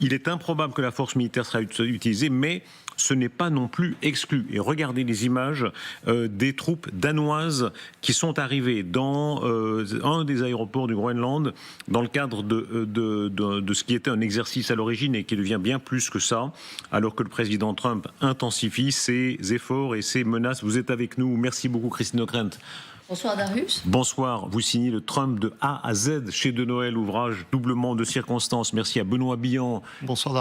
Il est improbable que la force militaire sera utilisée, mais ce n'est pas non plus exclu. Et regardez les images des troupes danoises qui sont arrivées dans un des aéroports du Groenland dans le cadre de ce qui était un exercice à l'origine et qui devient bien plus que ça, alors que le président Trump intensifie ses efforts et ses menaces. Vous êtes avec nous. Merci beaucoup, Christine Ockrent. Bonsoir Darius. Bonsoir, vous signez le Trump de A à Z chez De Noël, ouvrage doublement de circonstances. Merci à Benoît Billan,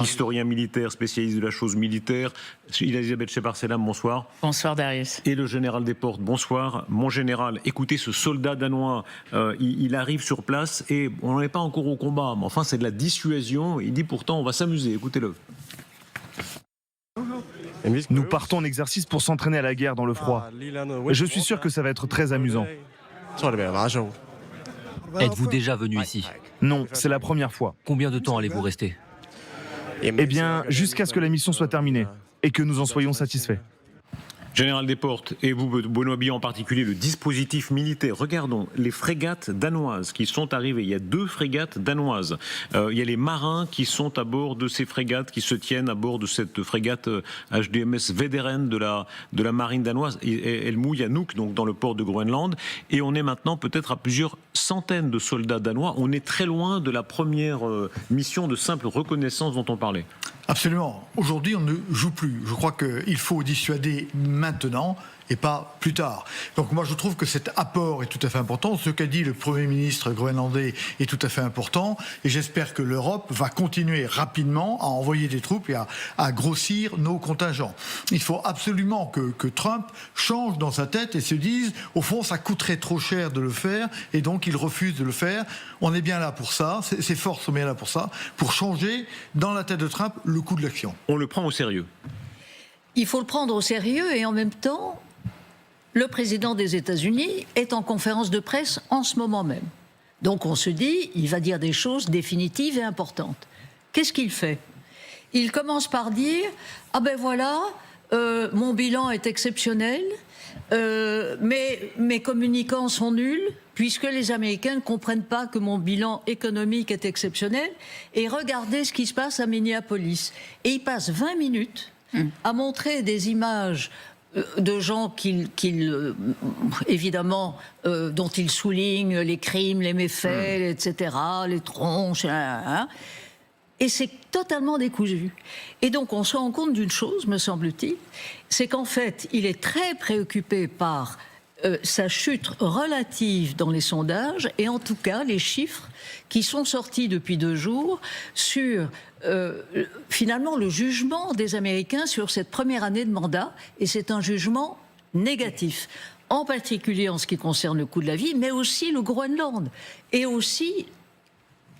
historien militaire, spécialiste de la chose militaire. Elisabeth Shepard-Selam, bonsoir. Bonsoir Darius. Et le général Desportes, bonsoir. Mon général, écoutez ce soldat danois, il arrive sur place et on n'en est pas encore au combat, mais enfin c'est de la dissuasion. Il dit pourtant on va s'amuser, écoutez-le. Nous partons en exercice pour s'entraîner à la guerre dans le froid. Je suis sûr que ça va être très amusant. Êtes-vous déjà venu ici? Non, c'est la première fois. Combien de temps allez-vous rester? Eh bien, jusqu'à ce que la mission soit terminée et que nous en soyons satisfaits. Général Desportes, et vous, Benoît Billan en particulier, le dispositif militaire. Regardons les frégates danoises qui sont arrivées. Il y a 2 frégates danoises. Il y a les marins qui sont à bord de ces frégates, qui se tiennent à bord de cette frégate HDMS Vederen de la marine danoise. Elle mouille à Nuuk, donc dans le port de Groenland. Et on est maintenant peut-être à plusieurs centaines de soldats danois. On est très loin de la première mission de simple reconnaissance dont on parlait. Absolument. Aujourd'hui, on ne joue plus. Je crois qu'il faut dissuader maintenant et pas plus tard. Donc moi, je trouve que cet apport est tout à fait important. Ce qu'a dit le Premier ministre groenlandais est tout à fait important. Et j'espère que l'Europe va continuer rapidement à envoyer des troupes et à grossir nos contingents. Il faut absolument que Trump change dans sa tête et se dise, au fond, ça coûterait trop cher de le faire et donc il refuse de le faire. On est bien là pour ça. Ces forces sont bien là pour ça, pour changer dans la tête de Trump le coût de l'action. On le prend au sérieux. Il faut le prendre au sérieux et en même temps, le président des États-Unis est en conférence de presse en ce moment même. Donc on se dit, il va dire des choses définitives et importantes. Qu'est-ce qu'il fait? Il commence par dire, ah ben voilà, mon bilan est exceptionnel, mais mes communicants sont nuls, puisque les Américains ne comprennent pas que mon bilan économique est exceptionnel. Et regardez ce qui se passe à Minneapolis. Et il passe 20 minutes à montrer des images de gens évidemment, dont il souligne les crimes, les méfaits, etc., les tronches, et c'est totalement décousu. Et donc on se rend compte d'une chose, me semble-t-il, c'est qu'en fait, il est très préoccupé par sa chute relative dans les sondages, et en tout cas les chiffres qui sont sortis depuis 2 jours sur finalement le jugement des Américains sur cette première année de mandat, et c'est un jugement négatif, en particulier en ce qui concerne le coût de la vie, mais aussi le Groenland, et aussi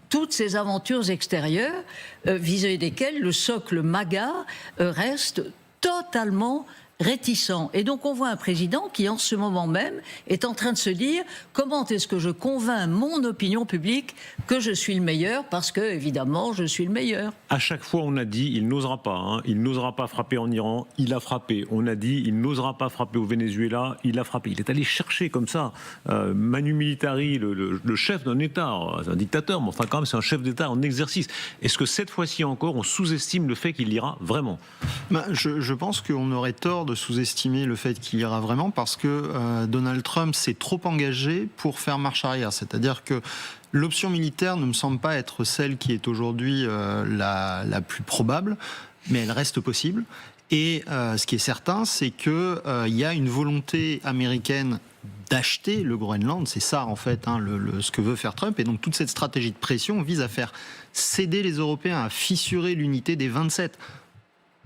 toutes ces aventures extérieures vis-à-vis desquelles le socle MAGA reste totalement réticent. Et donc on voit un président qui en ce moment même est en train de se dire comment est-ce que je convainc mon opinion publique que je suis le meilleur, parce que évidemment je suis le meilleur. À chaque fois on a dit il n'osera pas, il n'osera pas frapper en Iran, il a frappé. On a dit il n'osera pas frapper au Venezuela, il a frappé. Il est allé chercher comme ça Manu Militari, le chef d'un État, un dictateur, mais enfin quand même c'est un chef d'État en exercice. Est-ce que cette fois-ci encore on sous-estime le fait qu'il ira vraiment? Je pense qu'on aurait tort de sous-estimer le fait qu'il ira vraiment, parce que Donald Trump s'est trop engagé pour faire marche arrière. C'est-à-dire que l'option militaire ne me semble pas être celle qui est aujourd'hui la plus probable, mais elle reste possible. Et ce qui est certain, c'est qu'il y a une volonté américaine d'acheter le Groenland. C'est ça, en fait, ce que veut faire Trump. Et donc, toute cette stratégie de pression vise à faire céder les Européens, à fissurer l'unité des 27.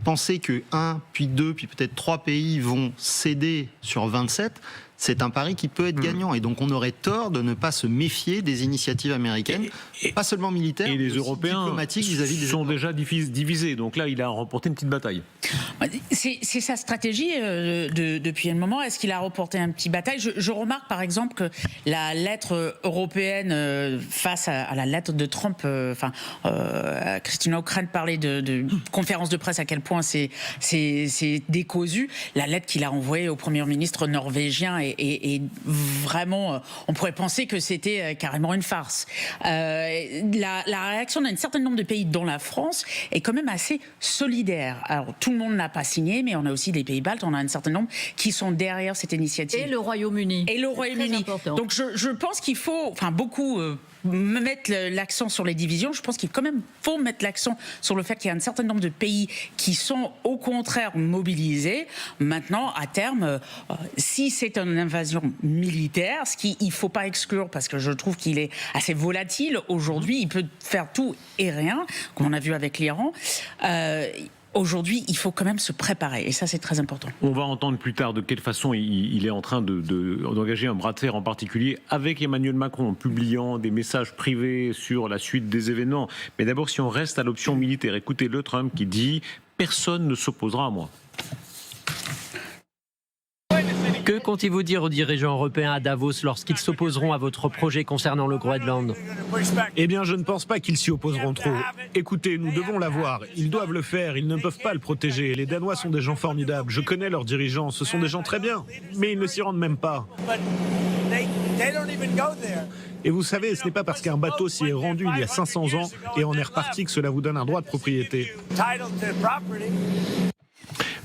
Penser que 1, puis 2, puis peut-être 3 pays vont céder sur 27, c'est un pari qui peut être gagnant. Et donc on aurait tort de ne pas se méfier des initiatives américaines, pas seulement militaires, et les Européens diplomatiques vis-à-vis des sont déjà divisés. Donc là, il a remporté une petite bataille. C'est sa stratégie depuis un moment. Est-ce qu'il a reporté un petit bataille? Je remarque par exemple que la lettre européenne face à la lettre de Trump, Christina Ockrent parlait de conférence de presse, à quel point c'est décousu. La lettre qu'il a envoyée au Premier ministre norvégien est vraiment, on pourrait penser que c'était carrément une farce. La réaction d'un certain nombre de pays, dont la France, est quand même assez solidaire. Alors, tout le monde n'a pas signé, mais on a aussi les pays baltes, on a un certain nombre qui sont derrière cette initiative. Et le Royaume-Uni. Donc je pense qu'il faut, beaucoup mettre l'accent sur les divisions. Je pense qu'il quand même faut mettre l'accent sur le fait qu'il y a un certain nombre de pays qui sont au contraire mobilisés. Maintenant, à terme, si c'est une invasion militaire, ce qu'il ne faut pas exclure, parce que je trouve qu'il est assez volatile aujourd'hui, il peut faire tout et rien, comme on a vu avec l'Iran. Aujourd'hui, il faut quand même se préparer, et ça, c'est très important. On va entendre plus tard de quelle façon il est en train d'engager un bras de fer en particulier avec Emmanuel Macron, en publiant des messages privés sur la suite des événements. Mais d'abord, si on reste à l'option militaire, écoutez-le, Trump qui dit « Personne ne s'opposera à moi ». Que comptez-vous dire aux dirigeants européens à Davos lorsqu'ils s'opposeront à votre projet concernant le Groenland? Eh bien, je ne pense pas qu'ils s'y opposeront trop. Écoutez, nous devons l'avoir. Ils doivent le faire. Ils ne peuvent pas le protéger. Les Danois sont des gens formidables. Je connais leurs dirigeants. Ce sont des gens très bien. Mais ils ne s'y rendent même pas. Et vous savez, ce n'est pas parce qu'un bateau s'y est rendu il y a 500 ans et en est reparti que cela vous donne un droit de propriété.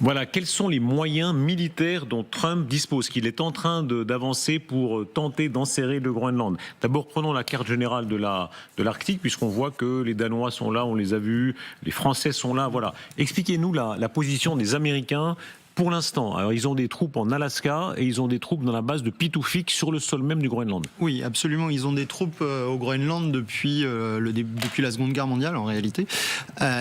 Voilà, quels sont les moyens militaires dont Trump dispose, qu'il est en train d'avancer pour tenter d'enserrer le Groenland? D'abord, prenons la carte générale de l'Arctique, puisqu'on voit que les Danois sont là, on les a vus, les Français sont là, voilà. Expliquez-nous la position des Américains pour l'instant. Alors, ils ont des troupes en Alaska et ils ont des troupes dans la base de Pituffik sur le sol même du Groenland. Oui, absolument. Ils ont des troupes au Groenland depuis la Seconde Guerre mondiale, en réalité.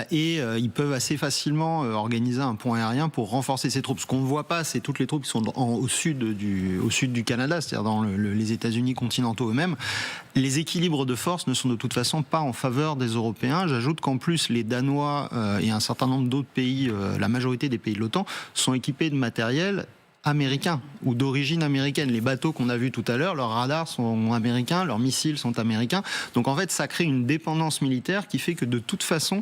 Et ils peuvent assez facilement organiser un pont aérien pour renforcer ces troupes. Ce qu'on ne voit pas, c'est toutes les troupes qui sont au sud du Canada, c'est-à-dire dans les États-Unis continentaux eux-mêmes. Les équilibres de force ne sont de toute façon pas en faveur des Européens. J'ajoute qu'en plus, les Danois et un certain nombre d'autres pays, la majorité des pays de l'OTAN, sont équipés de matériel américain ou d'origine américaine. Les bateaux qu'on a vus tout à l'heure, leurs radars sont américains, leurs missiles sont américains. Donc en fait, ça crée une dépendance militaire qui fait que de toute façon,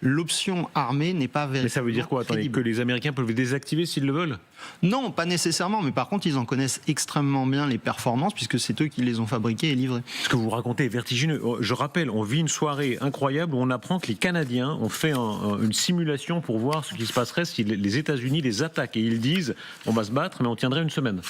l'option armée n'est pas véritablement. Mais ça veut dire quoi? Attendez, que les Américains peuvent les désactiver s'ils le veulent? Non, pas nécessairement, mais par contre, ils en connaissent extrêmement bien les performances puisque c'est eux qui les ont fabriqués et livrés. Ce que vous racontez est vertigineux. Je rappelle, on vit une soirée incroyable où on apprend que les Canadiens ont fait une simulation pour voir ce qui se passerait si les États-Unis les attaquent. Et ils disent, on va se battre, mais on tiendrait une semaine.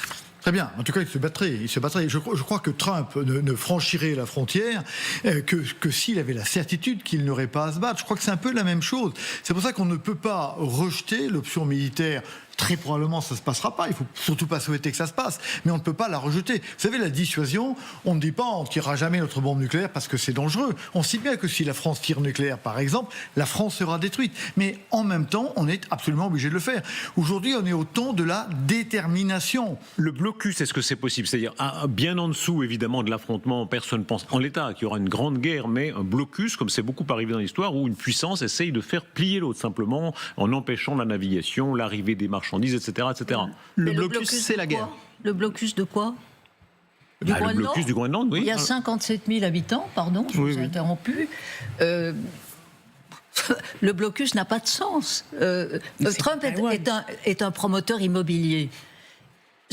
Très bien. En tout cas, il se battrait. Je crois que Trump ne franchirait la frontière que s'il avait la certitude qu'il n'aurait pas à se battre. Je crois que c'est un peu la même chose. C'est pour ça qu'on ne peut pas rejeter l'option militaire. Très probablement, ça ne se passera pas. Il ne faut surtout pas souhaiter que ça se passe. Mais on ne peut pas la rejeter. Vous savez, la dissuasion, on ne dit pas on ne tirera jamais notre bombe nucléaire parce que c'est dangereux. On sait bien que si la France tire nucléaire, par exemple, la France sera détruite. Mais en même temps, on est absolument obligé de le faire. Aujourd'hui, on est au temps de la détermination. Le blocus, est-ce que c'est possible? C'est-à-dire, bien en dessous, évidemment, de l'affrontement, personne ne pense en l'état qu'il y aura une grande guerre, mais un blocus, comme c'est beaucoup arrivé dans l'histoire, où une puissance essaye de faire plier l'autre, simplement en empêchant la navigation, l'arrivée des marchandises, etc. etc. Le blocus, c'est la guerre. Le blocus de quoi? Le blocus du Groenland, oui. Il y a 57 000 habitants, pardon, je vous ai interrompu. Le blocus n'a pas de sens. Trump est un promoteur immobilier.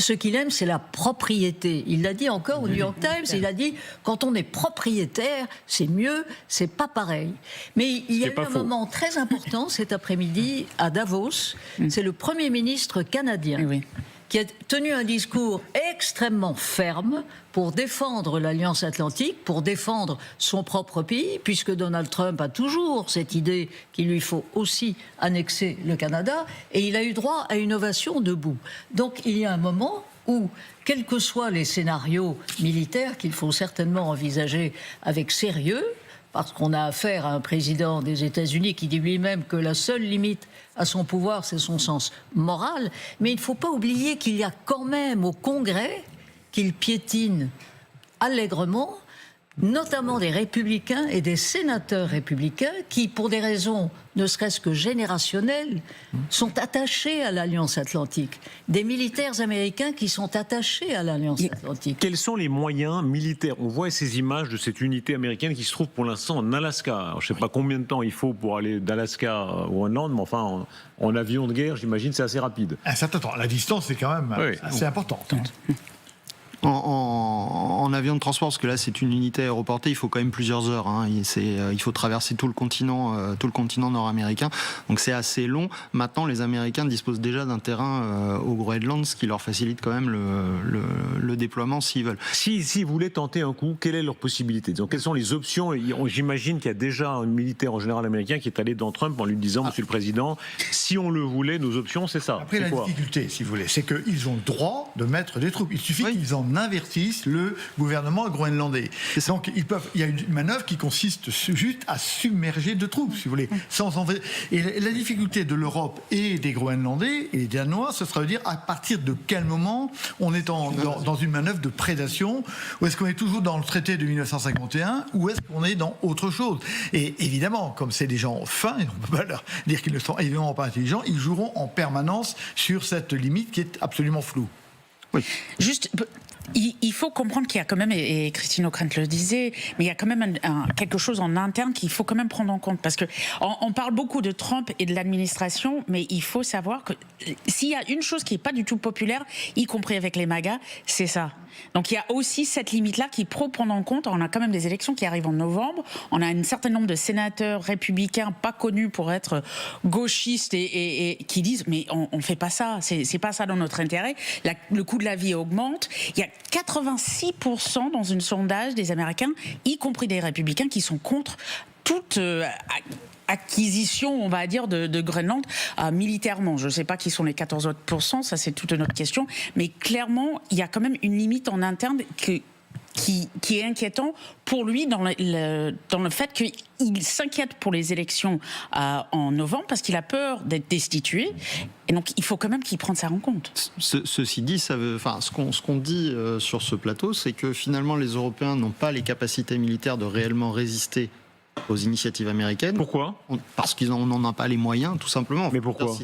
Ce qu'il aime, c'est la propriété. Il l'a dit encore au New York Times, il a dit « quand on est propriétaire, c'est mieux, c'est pas pareil ». Mais il y a eu un moment très important cet après-midi à Davos, c'est le Premier ministre canadien qui a tenu un discours extrêmement ferme pour défendre l'Alliance Atlantique, pour défendre son propre pays, puisque Donald Trump a toujours cette idée qu'il lui faut aussi annexer le Canada, et il a eu droit à une ovation debout. Donc il y a un moment où, quels que soient les scénarios militaires qu'il faut certainement envisager avec sérieux, parce qu'on a affaire à un président des États-Unis qui dit lui-même que la seule limite à son pouvoir, c'est son sens moral. Mais il ne faut pas oublier qu'il y a quand même au Congrès, qu'il piétine allègrement, notamment des républicains et des sénateurs républicains qui, pour des raisons ne serait-ce que générationnelles, sont attachés à l'Alliance Atlantique. Des militaires américains qui sont attachés à l'Alliance Atlantique. Quels sont les moyens militaires? On voit ces images de cette unité américaine qui se trouve pour l'instant en Alaska. Alors, je ne sais pas combien de temps il faut pour aller d'Alaska au Groenland, mais enfin, en avion de guerre, j'imagine c'est assez rapide. Un certain temps. La distance est quand même assez importante. En avion de transport, parce que là c'est une unité aéroportée, il faut quand même plusieurs heures. Il faut traverser tout le continent nord-américain, donc c'est assez long. Maintenant, les Américains disposent déjà d'un terrain au Groenland, ce qui leur facilite quand même le déploiement s'ils veulent. Si vous voulaient tenter un coup, quelle est leur possibilité? Donc, quelles sont les options? J'imagine qu'il y a déjà un militaire en général américain qui est allé dans Trump en lui disant, Monsieur le Président, si on le voulait, nos options, c'est ça. Après, la difficulté, si vous voulez, c'est qu'ils ont le droit de mettre des troupes. Il suffit qu'ils en avertissent le gouvernement groenlandais. Donc, il y a une manœuvre qui consiste juste à submerger de troupes, si vous voulez. Et la difficulté de l'Europe et des Groenlandais et des Danois, ce sera de dire à partir de quel moment on est dans une manœuvre de prédation, ou est-ce qu'on est toujours dans le traité de 1951, ou est-ce qu'on est dans autre chose. Et évidemment, comme c'est des gens fins, et on ne peut pas leur dire qu'ils ne sont évidemment pas intelligents, ils joueront en permanence sur cette limite qui est absolument floue. Oui. Juste, il faut comprendre qu'il y a quand même, et Christine Ockrent le disait, mais il y a quand même quelque chose en interne qu'il faut quand même prendre en compte. Parce que on parle beaucoup de Trump et de l'administration, mais il faut savoir que s'il y a une chose qui n'est pas du tout populaire, y compris avec les MAGA, c'est ça. Donc il y a aussi cette limite-là qu'il faut prendre en compte. On a quand même des élections qui arrivent en novembre. On a un certain nombre de sénateurs républicains pas connus pour être gauchistes et qui disent mais on ne fait pas ça, c'est pas ça dans notre intérêt. Le coût de la vie augmente. Il y a 86% dans un sondage des Américains, y compris des républicains, qui sont contre toute acquisition, on va dire, de Groenland militairement. Je ne sais pas qui sont les 14 autres %, ça c'est toute une autre question, mais clairement, il y a quand même une limite en interne qui est inquiétant pour lui dans le fait qu'il s'inquiète pour les élections en novembre parce qu'il a peur d'être destitué. Et donc, il faut quand même qu'il prenne ça en compte. Ceci dit, ce qu'on dit sur ce plateau, c'est que finalement, les Européens n'ont pas les capacités militaires de réellement résister aux initiatives américaines. Pourquoi? Parce qu'ils n'en ont pas les moyens, tout simplement. Mais pourquoi?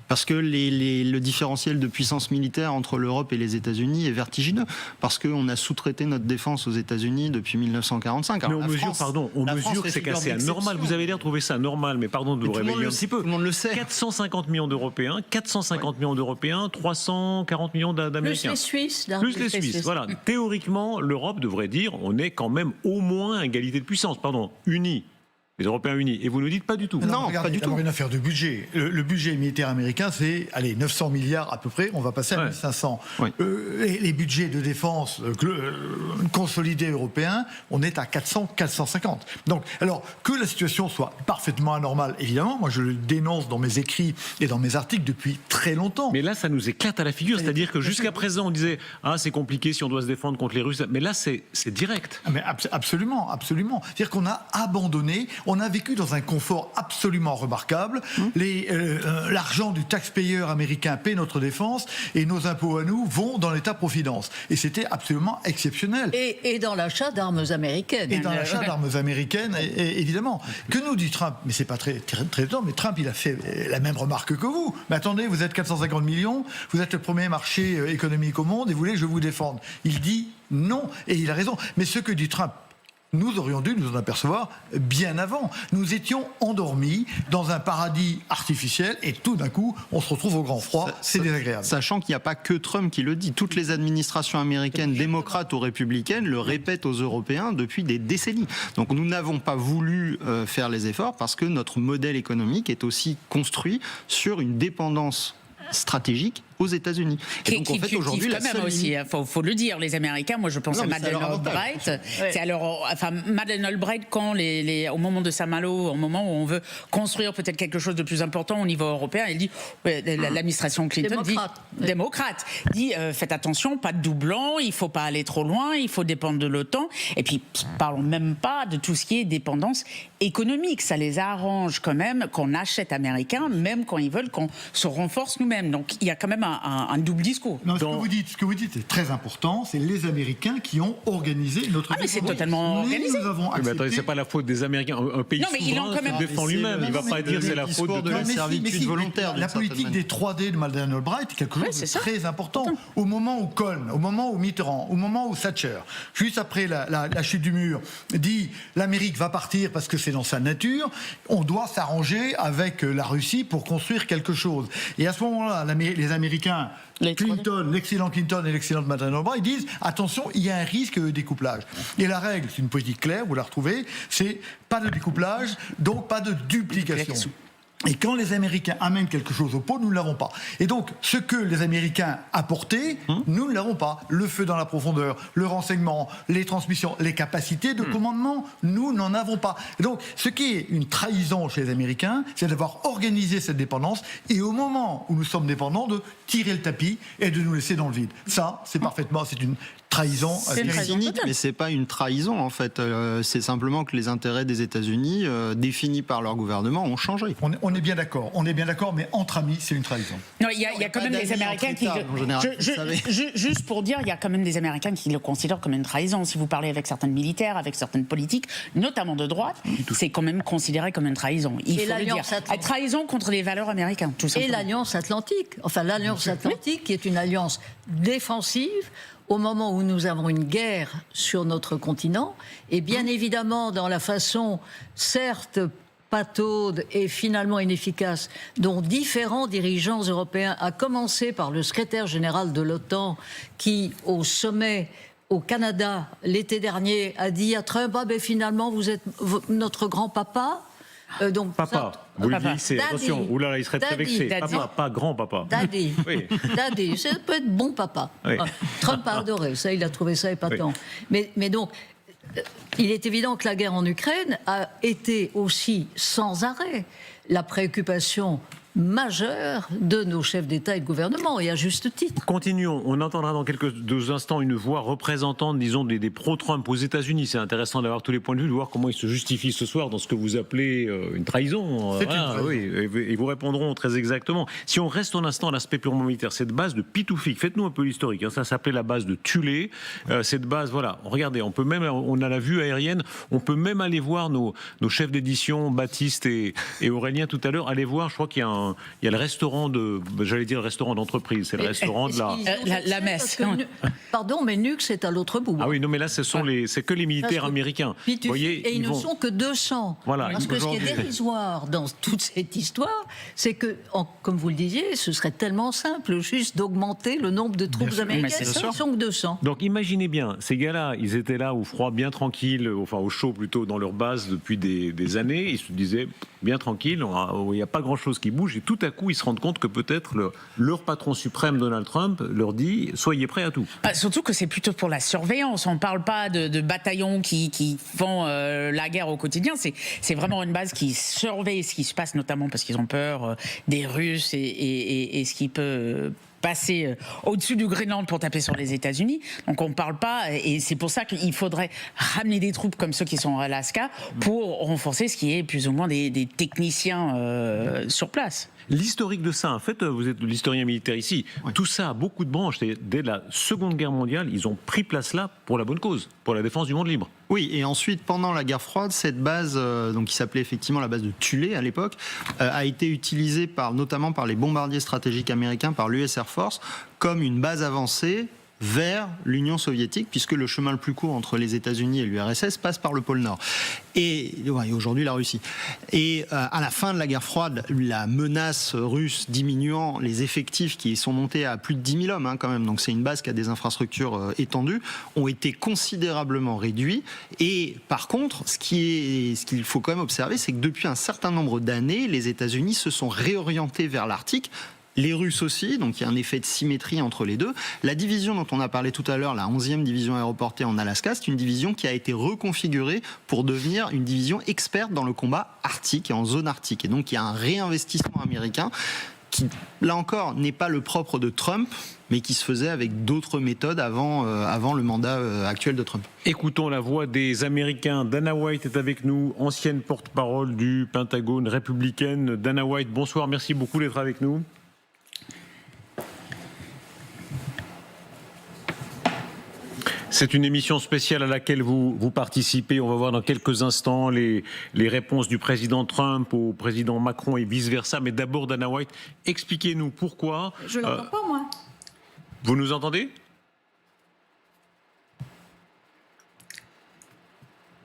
Parce que le différentiel de puissance militaire entre l'Europe et les États-Unis est vertigineux. Parce qu'on a sous-traité notre défense aux États-Unis depuis 1945. Alors, mais on mesure que c'est assez anormal. Vous avez l'air de trouver ça normal, mais pardon de vous réveiller un petit peu. Tout le monde le sait. 450 millions d'Européens, 340 millions d'Américains. Plus les Suisses. Plus les Suisses, voilà. Théoriquement, l'Europe devrait dire on est quand même au moins à égalité de puissance, unis. Les Européens unis. Et vous nous dites pas du tout. Non, pas du tout. D'abord une affaire de budget. Le budget militaire américain, c'est 900 milliards à peu près. On va passer à 1500. Oui. Les budgets de défense consolidés européens, on est à 400, 450. Donc, alors que la situation soit parfaitement anormale, évidemment, moi je le dénonce dans mes écrits et dans mes articles depuis très longtemps. Mais là, ça nous éclate à la figure. C'est-à-dire que jusqu'à présent, on disait c'est compliqué si on doit se défendre contre les Russes. Mais là, c'est direct. Mais absolument, absolument. C'est-à-dire qu'on a abandonné. On a vécu dans un confort absolument remarquable. L'argent du taxpayer américain paie notre défense et nos impôts à nous vont dans l'État-providence. Et c'était absolument exceptionnel. Et dans l'achat d'armes américaines. Et dans l'achat d'armes américaines, évidemment. Que nous dit Trump? Mais c'est pas très étonnant, mais Trump, il a fait la même remarque que vous. Mais attendez, vous êtes 450 millions, vous êtes le premier marché économique au monde et vous voulez que je vous défende. Il dit non, et il a raison. Mais ce que dit Trump, nous aurions dû nous en apercevoir bien avant. Nous étions endormis dans un paradis artificiel et tout d'un coup, on se retrouve au grand froid. C'est désagréable. Sachant qu'il n'y a pas que Trump qui le dit. Toutes les administrations américaines, démocrates ou républicaines, le répètent aux Européens depuis des décennies. Donc nous n'avons pas voulu faire les efforts parce que notre modèle économique est aussi construit sur une dépendance stratégique aux États-Unis. Et donc, en fait, aujourd'hui, quand même aussi, faut le dire, les Américains, moi je pense à Madeleine Albright. C'est alors, Madeleine Albright, quand au moment de Saint-Malo, au moment où on veut construire peut-être quelque chose de plus important au niveau européen, elle dit, l'administration Clinton démocrate, dit faites attention, pas de doublons, il faut pas aller trop loin, il faut dépendre de l'OTAN. Et puis, parlons même pas de tout ce qui est dépendance économique. Ça les arrange quand même qu'on achète américain, même quand ils veulent qu'on se renforce nous-mêmes. Donc, il y a quand même un double discours. Non, ce que vous dites est très important. C'est les Américains qui ont organisé notre. Mais c'est totalement organisé. Nous avons accepté... Mais attendez, c'est pas la faute des Américains. Un pays souverain se défend lui-même. Il va pas dire c'est la faute de la servitude volontaire. La politique des 3D de Madeleine Albright est quelque chose de très important. Au moment où Kohl, au moment où Mitterrand, au moment où Thatcher, juste après la chute du mur, dit l'Amérique va partir parce que c'est dans sa nature, on doit s'arranger avec la Russie pour construire quelque chose. Et à ce moment-là, les Américains, l'excellent Clinton et l'excellente Madeleine Albright disent attention, il y a un risque de découplage. Et la règle, c'est une politique claire, vous la retrouvez, c'est pas de découplage, donc pas de duplication. Et quand les Américains amènent quelque chose au pot, nous ne l'avons pas. Et donc, ce que les Américains apportaient, nous ne l'avons pas. Le feu dans la profondeur, le renseignement, les transmissions, les capacités de commandement, nous n'en avons pas. Et donc, ce qui est une trahison chez les Américains, c'est d'avoir organisé cette dépendance et au moment où nous sommes dépendants, de tirer le tapis et de nous laisser dans le vide. Ça, c'est parfaitement, c'est une trahison. C'est cynique, mais c'est pas une trahison en fait. C'est simplement que les intérêts des États-Unis, définis par leur gouvernement, ont changé. On est bien d'accord. On est bien d'accord, mais entre amis, c'est une trahison. Non, il y a quand même des Américains qui. Juste pour dire, il y a quand même des Américains qui le considèrent comme une trahison. Si vous parlez avec certains militaires, avec certaines politiques, notamment de droite, c'est quand même considéré comme une trahison. Il faut le dire. Trahison contre les valeurs américaines, tout simplement. Et l'Alliance Atlantique. Enfin, l'Alliance Atlantique, qui est une alliance défensive. Au moment où nous avons une guerre sur notre continent, et bien évidemment dans la façon, certes pataude et finalement inefficace, dont différents dirigeants européens, à commencer par le secrétaire général de l'OTAN, qui au sommet au Canada l'été dernier a dit à Trump « finalement vous êtes notre grand-papa ». Donc, papa, vous le dites, attention, oulala, il serait très vexé. Papa, pas grand-papa. Daddy, oui. Daddy, ça peut être bon papa. Oui. Trump a adoré ça, il a trouvé ça épatant. Oui. Mais donc, il est évident que la guerre en Ukraine a été aussi sans arrêt la préoccupation majeure de nos chefs d'État et de gouvernement, et à juste titre. Continuons. On entendra dans quelques instants une voix représentante, disons, des pro-Trump aux États-Unis. C'est intéressant d'avoir tous les points de vue, de voir comment ils se justifient ce soir dans ce que vous appelez une trahison. C'est une trahison. Oui, et vous répondront très exactement. Si on reste un instant à l'aspect purement militaire, cette base de Pitoufik, faites-nous un peu l'historique. Ça s'appelait la base de Tulé. Cette base, voilà, regardez, on a la vue aérienne, on peut même aller voir nos chefs d'édition, Baptiste et Aurélien tout à l'heure, aller voir, je crois qu'il y a il y a le restaurant j'allais dire le restaurant d'entreprise, c'est le restaurant de la messe. Pardon, mais Nux est à l'autre bout. Ah oui, non, mais là, c'est que les militaires américains. Vous voyez, et ils ne sont que 200. Voilà. Parce que ce qui est dérisoire dans toute cette histoire, c'est que, comme vous le disiez, ce serait tellement simple juste d'augmenter le nombre de troupes américaines. Ils ne sont que 200. Donc imaginez bien, ces gars-là, ils étaient là au froid, bien tranquilles, enfin au chaud plutôt, dans leur base depuis des années. Ils se disaient bien tranquille, il n'y a pas grand-chose qui bouge. Et tout à coup, ils se rendent compte que peut-être leur patron suprême, Donald Trump, leur dit « soyez prêts à tout ». Surtout que c'est plutôt pour la surveillance. On ne parle pas de bataillons qui font la guerre au quotidien. C'est vraiment une base qui surveille ce qui se passe, notamment parce qu'ils ont peur des Russes et ce qui peut passer au-dessus du Groenland pour taper sur les États-Unis. Donc on ne parle pas, et c'est pour ça qu'il faudrait ramener des troupes comme ceux qui sont en Alaska pour renforcer ce qui est plus ou moins des techniciens sur place. L'historique de ça, en fait, vous êtes l'historien militaire ici, tout ça a beaucoup de branches. Dès la Seconde Guerre mondiale, ils ont pris place là pour la bonne cause, pour la défense du monde libre. Oui, et ensuite, pendant la guerre froide, cette base, donc qui s'appelait effectivement la base de Tulé à l'époque, a été utilisée notamment par les bombardiers stratégiques américains, par l'US Air Force, comme une base avancée vers l'Union soviétique, puisque le chemin le plus court entre les États-Unis et l'URSS passe par le pôle Nord. Et aujourd'hui la Russie. Et à la fin de la guerre froide, la menace russe diminuant, les effectifs qui sont montés à plus de 10 000 hommes quand même, donc c'est une base qui a des infrastructures étendues, ont été considérablement réduits. Et par contre, ce qu'il faut quand même observer, c'est que depuis un certain nombre d'années, les États-Unis se sont réorientés vers l'Arctique. Les Russes aussi, donc il y a un effet de symétrie entre les deux. La division dont on a parlé tout à l'heure, la 11e division aéroportée en Alaska, c'est une division qui a été reconfigurée pour devenir une division experte dans le combat arctique et en zone arctique. Et donc il y a un réinvestissement américain qui, là encore, n'est pas le propre de Trump, mais qui se faisait avec d'autres méthodes avant le mandat actuel de Trump. Écoutons la voix des Américains. Dana White est avec nous, ancienne porte-parole du Pentagone républicaine. Dana White, bonsoir, merci beaucoup d'être avec nous. C'est une émission spéciale à laquelle vous participez. On va voir dans quelques instants les réponses du président Trump au président Macron et vice-versa. Mais d'abord, Dana White, expliquez-nous pourquoi... Je ne l'entends pas, moi. Vous nous entendez?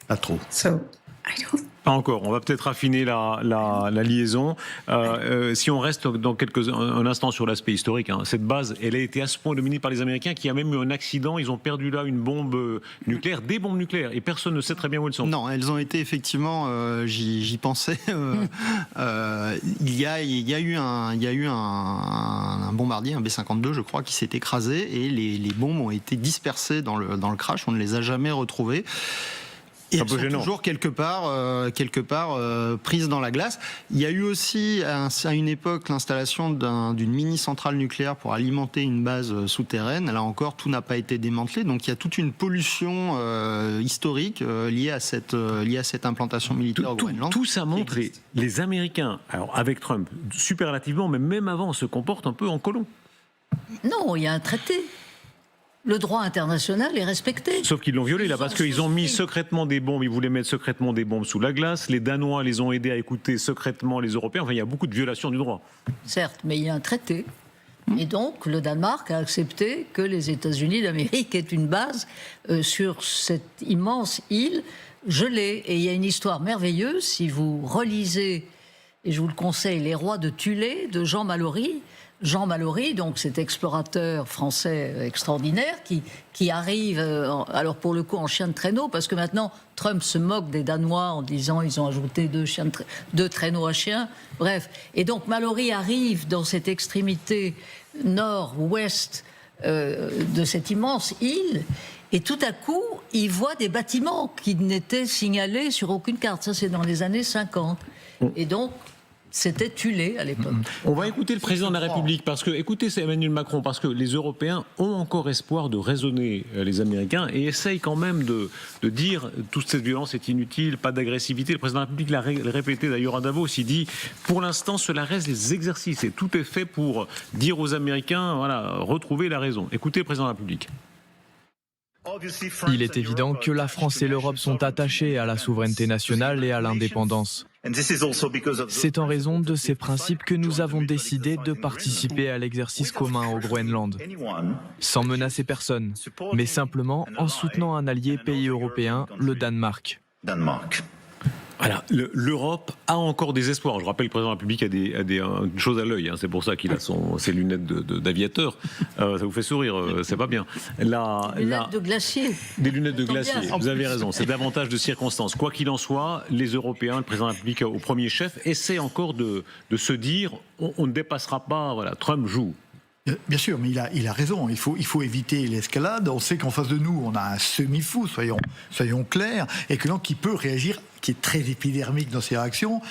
Pas trop. Pas encore. On va peut-être affiner la liaison. Si on reste dans un instant sur l'aspect historique, cette base, elle a été à ce point dominée par les Américains qu'il y a même eu un accident. Ils ont perdu là une bombe nucléaire, des bombes nucléaires, et personne ne sait très bien où elles sont. Non, elles ont été effectivement, j'y pensais, il y a eu un bombardier, un B-52 je crois, qui s'est écrasé et les bombes ont été dispersées dans le crash, on ne les a jamais retrouvées. Et elles sont toujours quelque part prises dans la glace. Il y a eu aussi à une époque l'installation d'une mini-centrale nucléaire pour alimenter une base souterraine. Là encore, tout n'a pas été démantelé. Donc il y a toute une pollution historique liée à cette implantation militaire au Groenland. Tout ça montre les Américains, alors avec Trump, superlativement, mais même avant, se comportent un peu en colons. Non, il y a un traité. Le droit international est respecté. Sauf qu'ils l'ont violé là, parce qu'ils ont mis secrètement des bombes, ils voulaient mettre secrètement des bombes sous la glace, les Danois les ont aidés à écouter secrètement les Européens, enfin il y a beaucoup de violations du droit. Certes, mais il y a un traité. Et donc le Danemark a accepté que les États-Unis d'Amérique aient une base sur cette immense île gelée. Et il y a une histoire merveilleuse, si vous relisez, et je vous le conseille, Les Rois de Thulé de Jean Malory. Jean Malory, donc cet explorateur français extraordinaire qui arrive, alors pour le coup en chien de traîneau, parce que maintenant Trump se moque des Danois en disant ils ont ajouté deux traîneaux à chiens, bref. Et donc Malory arrive dans cette extrémité nord-ouest de cette immense île, et tout à coup il voit des bâtiments qui n'étaient signalés sur aucune carte. Ça c'est dans les années 50. Et donc c'était Thulé à l'époque. On va écouter le président de la République, parce que, écoutez, c'est Emmanuel Macron, parce que les Européens ont encore espoir de raisonner les Américains et essayent quand même de dire toute cette violence est inutile, pas d'agressivité. Le président de la République l'a répété d'ailleurs à Davos, il dit pour l'instant cela reste des exercices et tout est fait pour dire aux Américains, voilà, retrouver la raison. Écoutez le président de la République. Il est évident que la France et l'Europe sont attachées à la souveraineté nationale et à l'indépendance. C'est en raison de ces principes que nous avons décidé de participer à l'exercice commun au Groenland, sans menacer personne, mais simplement en soutenant un allié pays européen, le Danemark. Voilà, l'Europe a encore des espoirs. Je rappelle, le président de la République a des choses à l'œil. C'est pour ça qu'il a ses lunettes d'aviateur. Ça vous fait sourire, c'est pas bien. Lunettes de glacier. Des lunettes de glacier, vous avez raison. C'est davantage de circonstances. Quoi qu'il en soit, les Européens, le président de la République au premier chef, essaient encore de se dire on ne dépassera pas, voilà, Trump joue. Bien sûr, mais il a raison. Il faut éviter l'escalade. On sait qu'en face de nous, on a un semi-fou, soyons clairs, et que donc il peut réagir, qui est très épidermique dans ses réactions.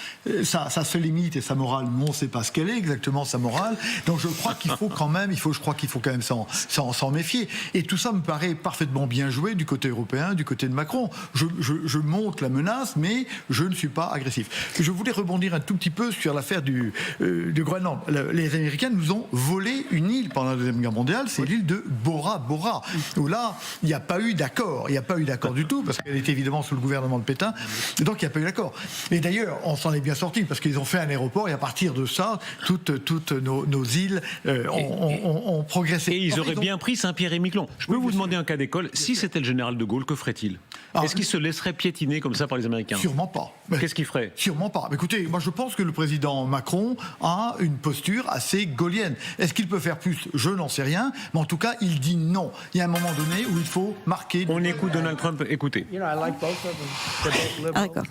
Ça se limite et sa morale, on ne sait pas ce qu'elle est exactement, sa morale. Donc je crois qu'il faut quand même, s'en méfier. Et tout ça me paraît parfaitement bien joué du côté européen, du côté de Macron. Je monte la menace, mais je ne suis pas agressif. Je voulais rebondir un tout petit peu sur l'affaire du Groenland. Les Américains nous ont volé une île pendant la Deuxième Guerre mondiale, c'est l'île de Bora Bora, où là, il n'y a pas eu d'accord. Il n'y a pas eu d'accord du tout, parce qu'elle était évidemment sous le gouvernement de Pétain. Et donc, il n'y a pas eu d'accord. Et d'ailleurs, on s'en est bien sorti, parce qu'ils ont fait un aéroport, et à partir de ça, toutes nos îles ont progressé. Et ils auraient bien pris Saint-Pierre-et-Miquelon. Je peux vous demander un cas d'école. Si c'était le général de Gaulle, que ferait-il? Est-ce qu'il se laisserait piétiner comme ça par les Américains? Sûrement pas. Qu'est-ce qu'il ferait? Sûrement pas. Mais écoutez, moi je pense que le président Macron a une posture assez gaullienne. Est-ce qu'il peut faire plus? Je n'en sais rien. Mais en tout cas, il dit non. Il y a un moment donné où il faut marquer... On écoute Donald Trump. Écoutez. D'accord.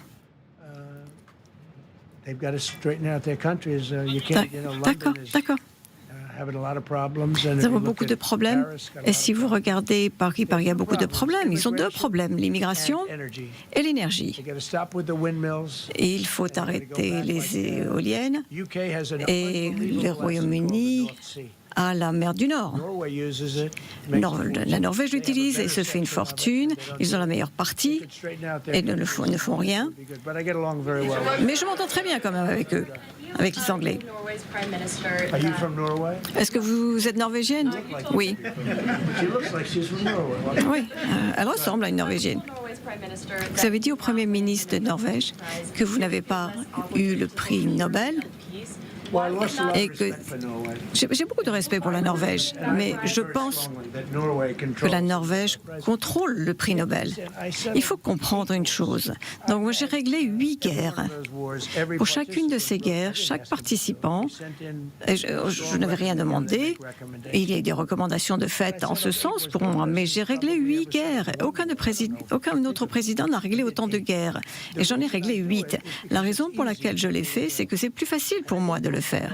D'accord. Nous avons beaucoup de problèmes. Et si vous regardez Paris a beaucoup de problèmes. Ils ont deux problèmes, l'immigration et l'énergie. Et il faut arrêter les éoliennes. Et le Royaume-Uni à la mer du Nord. La Norvège l'utilise et se fait une fortune. Ils ont la meilleure partie et ne font rien. Mais je m'entends très bien quand même avec eux, avec les Anglais. Est-ce que vous êtes norvégienne? Oui. Oui, elle ressemble à une Norvégienne. Vous avez dit au Premier ministre de Norvège que vous n'avez pas eu le prix Nobel et que j'ai beaucoup de respect pour la Norvège, mais je pense que la Norvège contrôle le prix Nobel. Il faut comprendre une chose. Donc moi j'ai réglé 8 guerres. Pour chacune de ces guerres, chaque participant, je n'avais rien demandé, il y a eu des recommandations de fait en ce sens pour moi, mais j'ai réglé 8 guerres. Aucun autre président n'a réglé autant de guerres. Et j'en ai réglé 8. La raison pour laquelle je l'ai fait, c'est que c'est plus facile pour moi de le faire.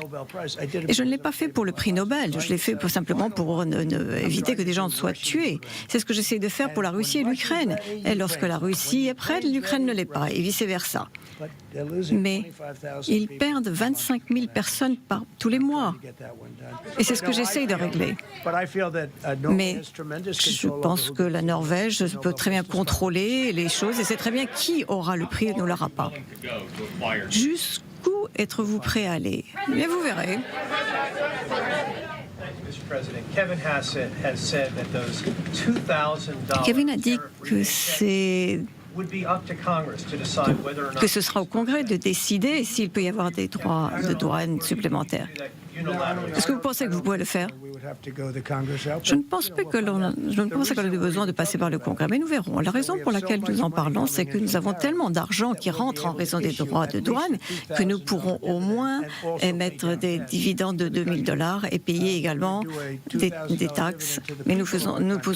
Et je ne l'ai pas fait pour le prix Nobel, je l'ai fait simplement pour éviter que des gens soient tués. C'est ce que j'essaie de faire pour la Russie et l'Ukraine. Et lorsque la Russie est prête, l'Ukraine ne l'est pas, et vice-versa. Mais ils perdent 25 000 personnes tous les mois. Et c'est ce que j'essaie de régler. Mais je pense que la Norvège peut très bien contrôler les choses et c'est très bien qui aura le prix et ne l'aura pas. Jusqu'où êtes-vous prêt à aller? Mais vous verrez. Kevin a dit que ce sera au Congrès de décider s'il peut y avoir des droits de douane supplémentaires. Est-ce que vous pensez que vous pouvez le faire? Je ne pense pas que l'on ait besoin de passer par le Congrès, mais nous verrons. La raison pour laquelle nous en parlons, c'est que nous avons tellement d'argent qui rentre en raison des droits de douane que nous pourrons au moins émettre des dividendes de $2 000 et payer également des taxes. Mais nous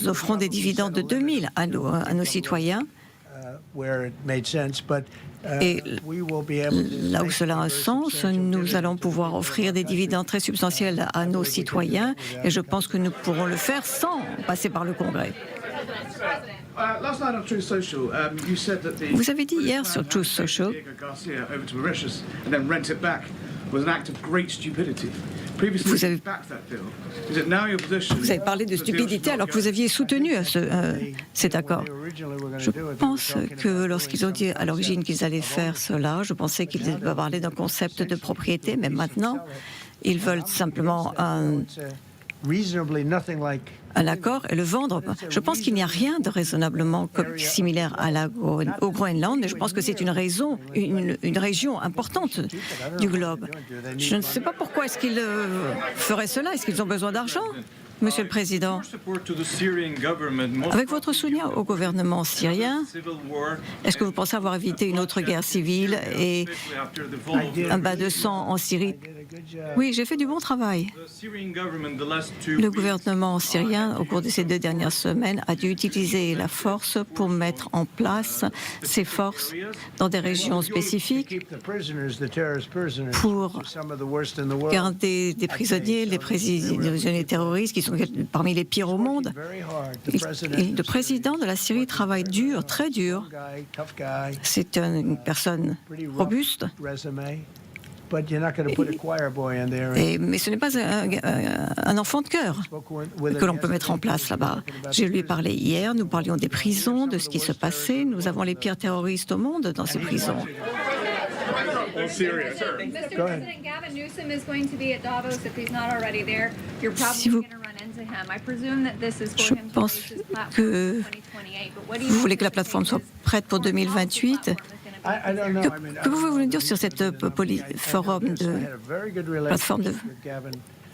offrons des dividendes de 2 000 à nos citoyens. Et là où cela a un sens, nous allons pouvoir offrir des dividendes très substantiels à nos citoyens et je pense que nous pourrons le faire sans passer par le Congrès. Vous avez dit hier sur Truth Social vous avez parlé de stupidité alors que vous aviez soutenu cet accord. Je pense que lorsqu'ils ont dit à l'origine qu'ils allaient faire cela, je pensais qu'ils devaient parler d'un concept de propriété, mais maintenant, ils veulent simplement un accord et le vendre. Je pense qu'il n'y a rien de raisonnablement similaire au Groenland, mais je pense que c'est une région importante du globe. Je ne sais pas pourquoi est-ce qu'ils feraient cela. Est-ce qu'ils ont besoin d'argent, Monsieur le Président? Avec votre soutien au gouvernement syrien, est-ce que vous pensez avoir évité une autre guerre civile et un bain de sang en Syrie? Oui, j'ai fait du bon travail. Le gouvernement syrien, au cours de ces 2 dernières semaines, a dû utiliser la force pour mettre en place ces forces dans des régions spécifiques pour garder des prisonniers, les prisonniers terroristes qui sont parmi les pires au monde. Le président de la Syrie travaille dur, très dur. C'est une personne robuste. Mais ce n'est pas un enfant de cœur que l'on peut mettre en place là-bas. Je lui ai parlé hier, nous parlions des prisons, de ce qui se passait. Nous avons les pires terroristes au monde dans ces prisons. Je pense que vous voulez que la plateforme soit prête pour 2028. Que pouvez-vous nous dire sur cette plateforme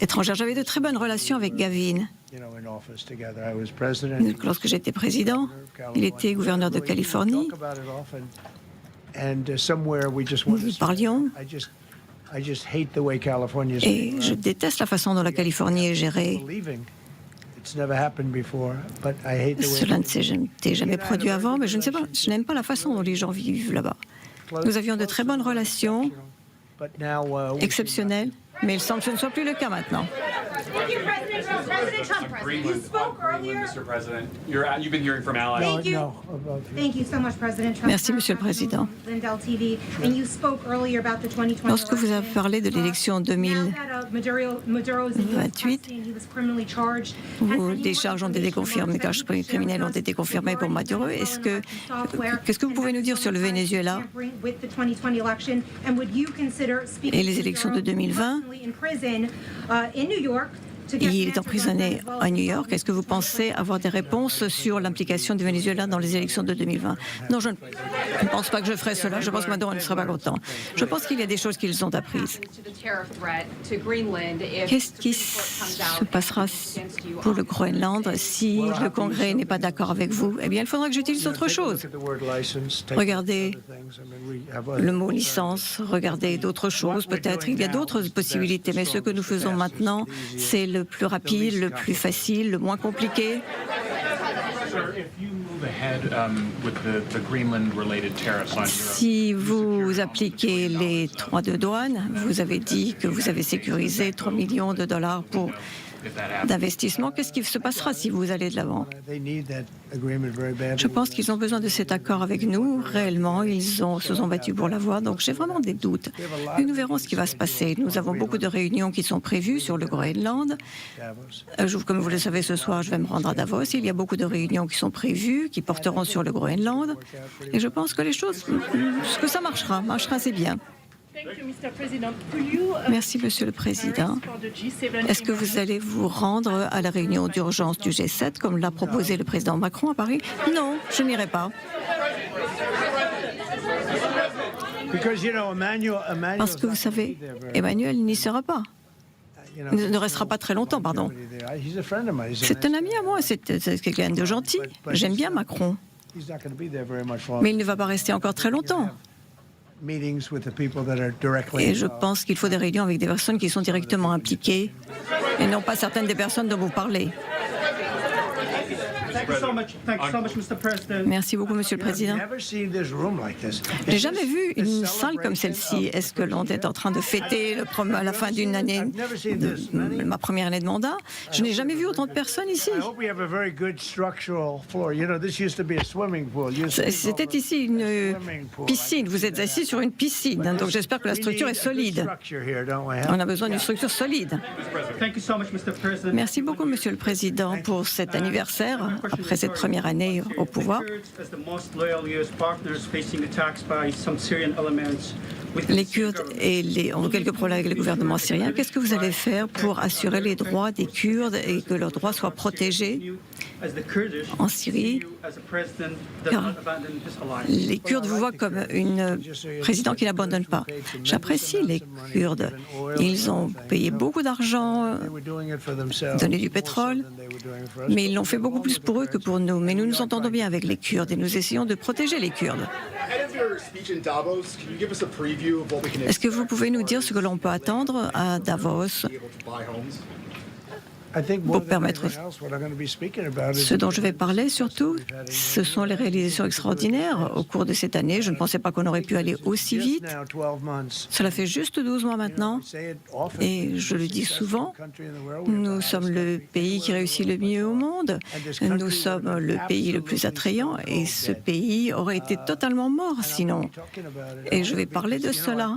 étrangère? J'avais de très bonnes relations avec Gavin. Lorsque j'étais président, il était gouverneur de Californie. Nous parlions. Et je déteste la façon dont la Californie est gérée. Cela ne s'était jamais produit avant, mais je ne sais pas, je n'aime pas la façon dont les gens vivent là-bas. Nous avions de très bonnes relations, exceptionnelles, mais il semble que ce ne soit plus le cas maintenant. Merci, Monsieur le Président. Lorsque vous avez parlé de l'élection 2000, 28, des charges ont été confirmées, des charges criminelles ont été confirmées pour Maduro. Qu'est-ce que vous pouvez nous dire sur le Venezuela et les élections de 2020? Il est emprisonné à New York. Est-ce que vous pensez avoir des réponses sur l'implication du Venezuela dans les élections de 2020? Non, je ne pense pas que je ferai cela. Je pense que Maduro ne sera pas content. Je pense qu'il y a des choses qu'ils ont apprises. Qu'est-ce qui se passera pour le Groenland si le Congrès n'est pas d'accord avec vous? Eh bien, il faudra que j'utilise autre chose. Regardez le mot licence, regardez d'autres choses. Peut-être il y a d'autres possibilités, mais ce que nous faisons maintenant, c'est le plus rapide, le plus facile, le moins compliqué. Si vous appliquez les droits de douane, vous avez dit que vous avez sécurisé 3 millions de dollars d'investissement. Qu'est-ce qui se passera si vous allez de l'avant? Je pense qu'ils ont besoin de cet accord avec nous. Réellement, ils se sont battus pour l'avoir. Donc j'ai vraiment des doutes. Mais nous verrons ce qui va se passer. Nous avons beaucoup de réunions qui sont prévues sur le Groenland. Comme vous le savez, ce soir, je vais me rendre à Davos. Il y a beaucoup de réunions qui sont prévues, qui porteront sur le Groenland. Et je pense que que ça marchera assez bien. Merci, Monsieur le Président. Est-ce que vous allez vous rendre à la réunion d'urgence du G7, comme l'a proposé le président Macron à Paris? Non, je n'irai pas. Parce que vous savez, Emmanuel n'y sera pas. Il ne restera pas très longtemps, pardon. C'est un ami à moi, c'est quelqu'un de gentil. J'aime bien Macron. Mais il ne va pas rester encore très longtemps. Et je pense qu'il faut des réunions avec des personnes qui sont directement impliquées et non pas certaines des personnes dont vous parlez. Merci beaucoup, Monsieur le Président. Je n'ai jamais vu une salle comme celle-ci. Est-ce que l'on est en train de fêter la fin d'une année, ma première année de mandat? Je n'ai jamais vu autant de personnes ici. C'était ici une piscine. Vous êtes assis sur une piscine, donc j'espère que la structure est solide. On a besoin d'une structure solide. Merci beaucoup, Monsieur le Président, pour cet anniversaire. Après cette première année au pouvoir, les Kurdes ont quelques problèmes avec le gouvernement syrien. Qu'est-ce que vous allez faire pour assurer les droits des Kurdes et que leurs droits soient protégés en Syrie? Car les Kurdes vous voient comme un président qui n'abandonne pas. J'apprécie les Kurdes. Ils ont payé beaucoup d'argent, donné du pétrole, mais ils l'ont fait beaucoup plus pour eux que pour nous. Mais nous nous entendons bien avec les Kurdes et nous essayons de protéger les Kurdes. Est-ce que vous pouvez nous dire ce que l'on peut attendre à Davos pour permettre ce dont je vais parler surtout, ce sont les réalisations extraordinaires au cours de cette année. Je ne pensais pas qu'on aurait pu aller aussi vite. Cela fait juste 12 mois maintenant et je le dis souvent, nous sommes le pays qui réussit le mieux au monde. Nous sommes le pays le plus attrayant et ce pays aurait été totalement mort sinon. Et je vais parler de cela.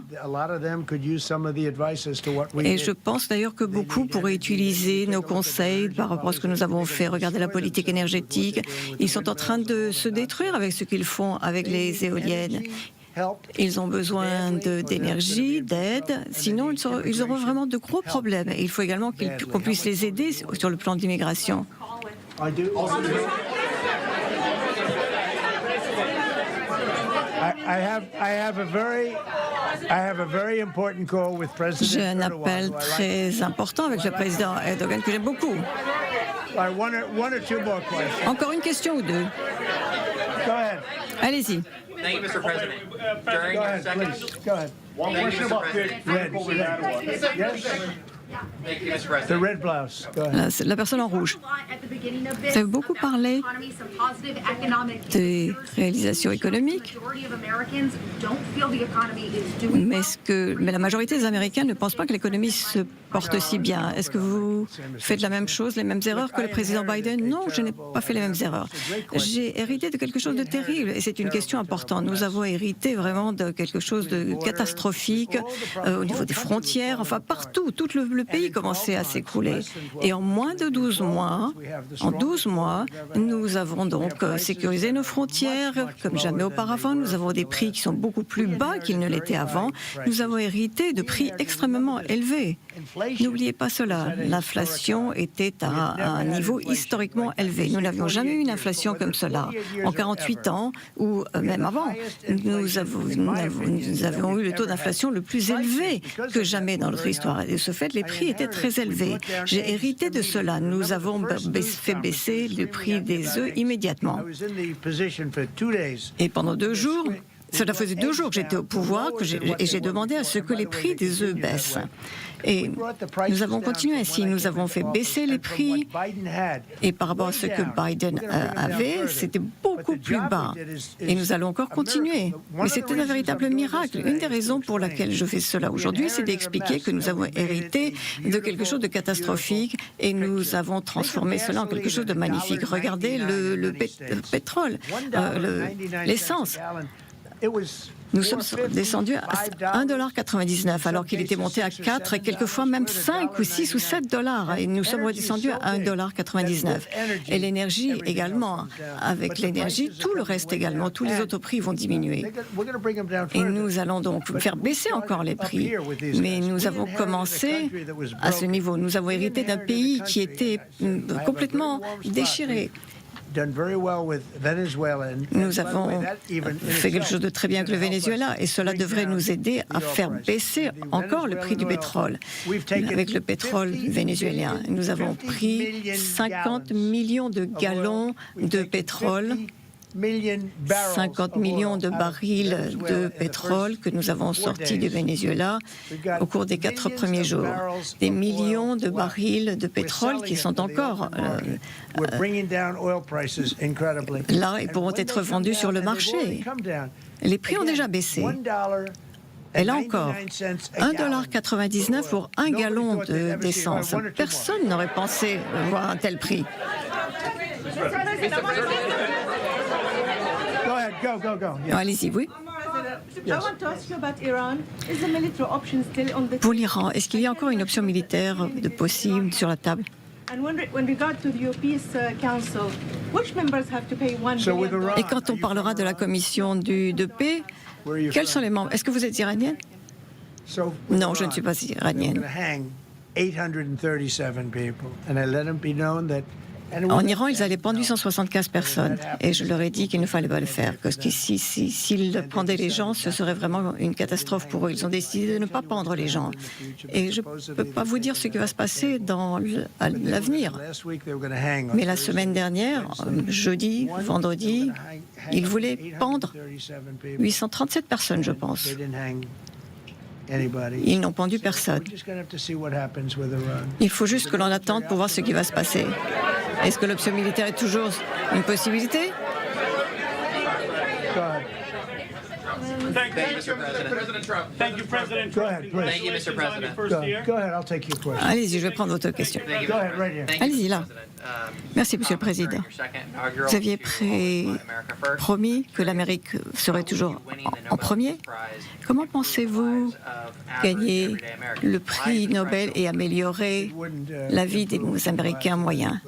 Et je pense d'ailleurs que beaucoup pourraient utiliser nos conseils par rapport à ce que nous avons fait. Regardez la politique énergétique. Ils sont en train de se détruire avec ce qu'ils font avec les éoliennes. Ils ont besoin d'énergie, d'aide, sinon ils auront vraiment de gros problèmes. Et il faut également qu'on puisse les aider sur le plan de l'immigration. J'ai un appel très important avec le président Erdogan que j'aime beaucoup. Encore une question ou deux? Allez-y. Thank you, Mr. President. During your second... Go ahead. Thank you, Mr. President. La personne en rouge. Vous avez beaucoup parlé des réalisations économiques, mais la majorité des Américains ne pensent pas que l'économie se porte si bien. Est-ce que vous faites la même chose, les mêmes erreurs que le président Biden? Non, je n'ai pas fait les mêmes erreurs. J'ai hérité de quelque chose de terrible et c'est une question importante. Nous avons hérité vraiment de quelque chose de catastrophique au niveau des frontières, enfin partout, tout le le pays commençait à s'écrouler. Et en moins de 12 mois, nous avons donc sécurisé nos frontières comme jamais auparavant. Nous avons des prix qui sont beaucoup plus bas qu'ils ne l'étaient avant. Nous avons hérité de prix extrêmement élevés. N'oubliez pas cela. L'inflation était à un niveau historiquement élevé. Nous n'avions jamais eu une inflation comme cela. En 48 ans, ou même avant, nous avons eu le taux d'inflation le plus élevé que jamais dans notre histoire. Et de ce fait, les prix étaient très élevés. J'ai hérité de cela. Nous avons fait baisser le prix des œufs immédiatement. Et pendant 2 jours, cela faisait 2 jours que j'étais au pouvoir et j'ai demandé à ce que les prix des œufs baissent. Et nous avons continué ainsi. Nous avons fait baisser les prix. Et par rapport à ce que Biden avait, c'était beaucoup plus bas. Et nous allons encore continuer. Mais c'était un véritable miracle. Une des raisons pour laquelle je fais cela aujourd'hui, c'est d'expliquer que nous avons hérité de quelque chose de catastrophique et nous avons transformé cela en quelque chose de magnifique. Regardez le pétrole, l'essence. Nous sommes descendus à 1,99 $ alors qu'il était monté à 4 et quelquefois même 5 ou 6 ou 7 $. Et nous sommes redescendus à 1,99 $. Et l'énergie également. Avec l'énergie, tout le reste également, tous les autres prix vont diminuer. Et nous allons donc faire baisser encore les prix. Mais nous avons commencé à ce niveau. Nous avons hérité d'un pays qui était complètement déchiré. Nous avons fait quelque chose de très bien avec le Venezuela et cela devrait nous aider à faire baisser encore le prix du pétrole. Avec le pétrole vénézuélien, nous avons pris 50 millions de gallons de pétrole, 50 millions de barils de pétrole que nous avons sortis du Venezuela au cours des 4 premiers jours. Des millions de barils de pétrole qui sont encore là et pourront être vendus sur le marché. Les prix ont déjà baissé. Et là encore, 1,99 $ pour 1 gallon d'essence. Personne n'aurait pensé voir un tel prix. Allez-y, oui. Pour l'Iran, est-ce qu'il y a encore une option militaire de possible sur la table? Et quand on parlera de la commission de paix, quels sont les membres? Est-ce que vous êtes iranienne? Non, je ne suis pas iranienne. En Iran, ils allaient pendre 875 personnes. Et je leur ai dit qu'il ne fallait pas le faire. Parce que s'ils pendaient les gens, ce serait vraiment une catastrophe pour eux. Ils ont décidé de ne pas pendre les gens. Et je ne peux pas vous dire ce qui va se passer dans l'avenir. Mais la semaine dernière, jeudi, vendredi, ils voulaient pendre 837 personnes, je pense. Ils n'ont pendu personne. Il faut juste que l'on attende pour voir ce qui va se passer. Est-ce que l'option militaire est toujours une possibilité? Allez-y, je vais prendre votre question. Allez-y, là. Merci, Monsieur le Président. Vous aviez promis que l'Amérique serait toujours en premier. Comment pensez-vous gagner le prix Nobel et améliorer la vie des Américains moyens?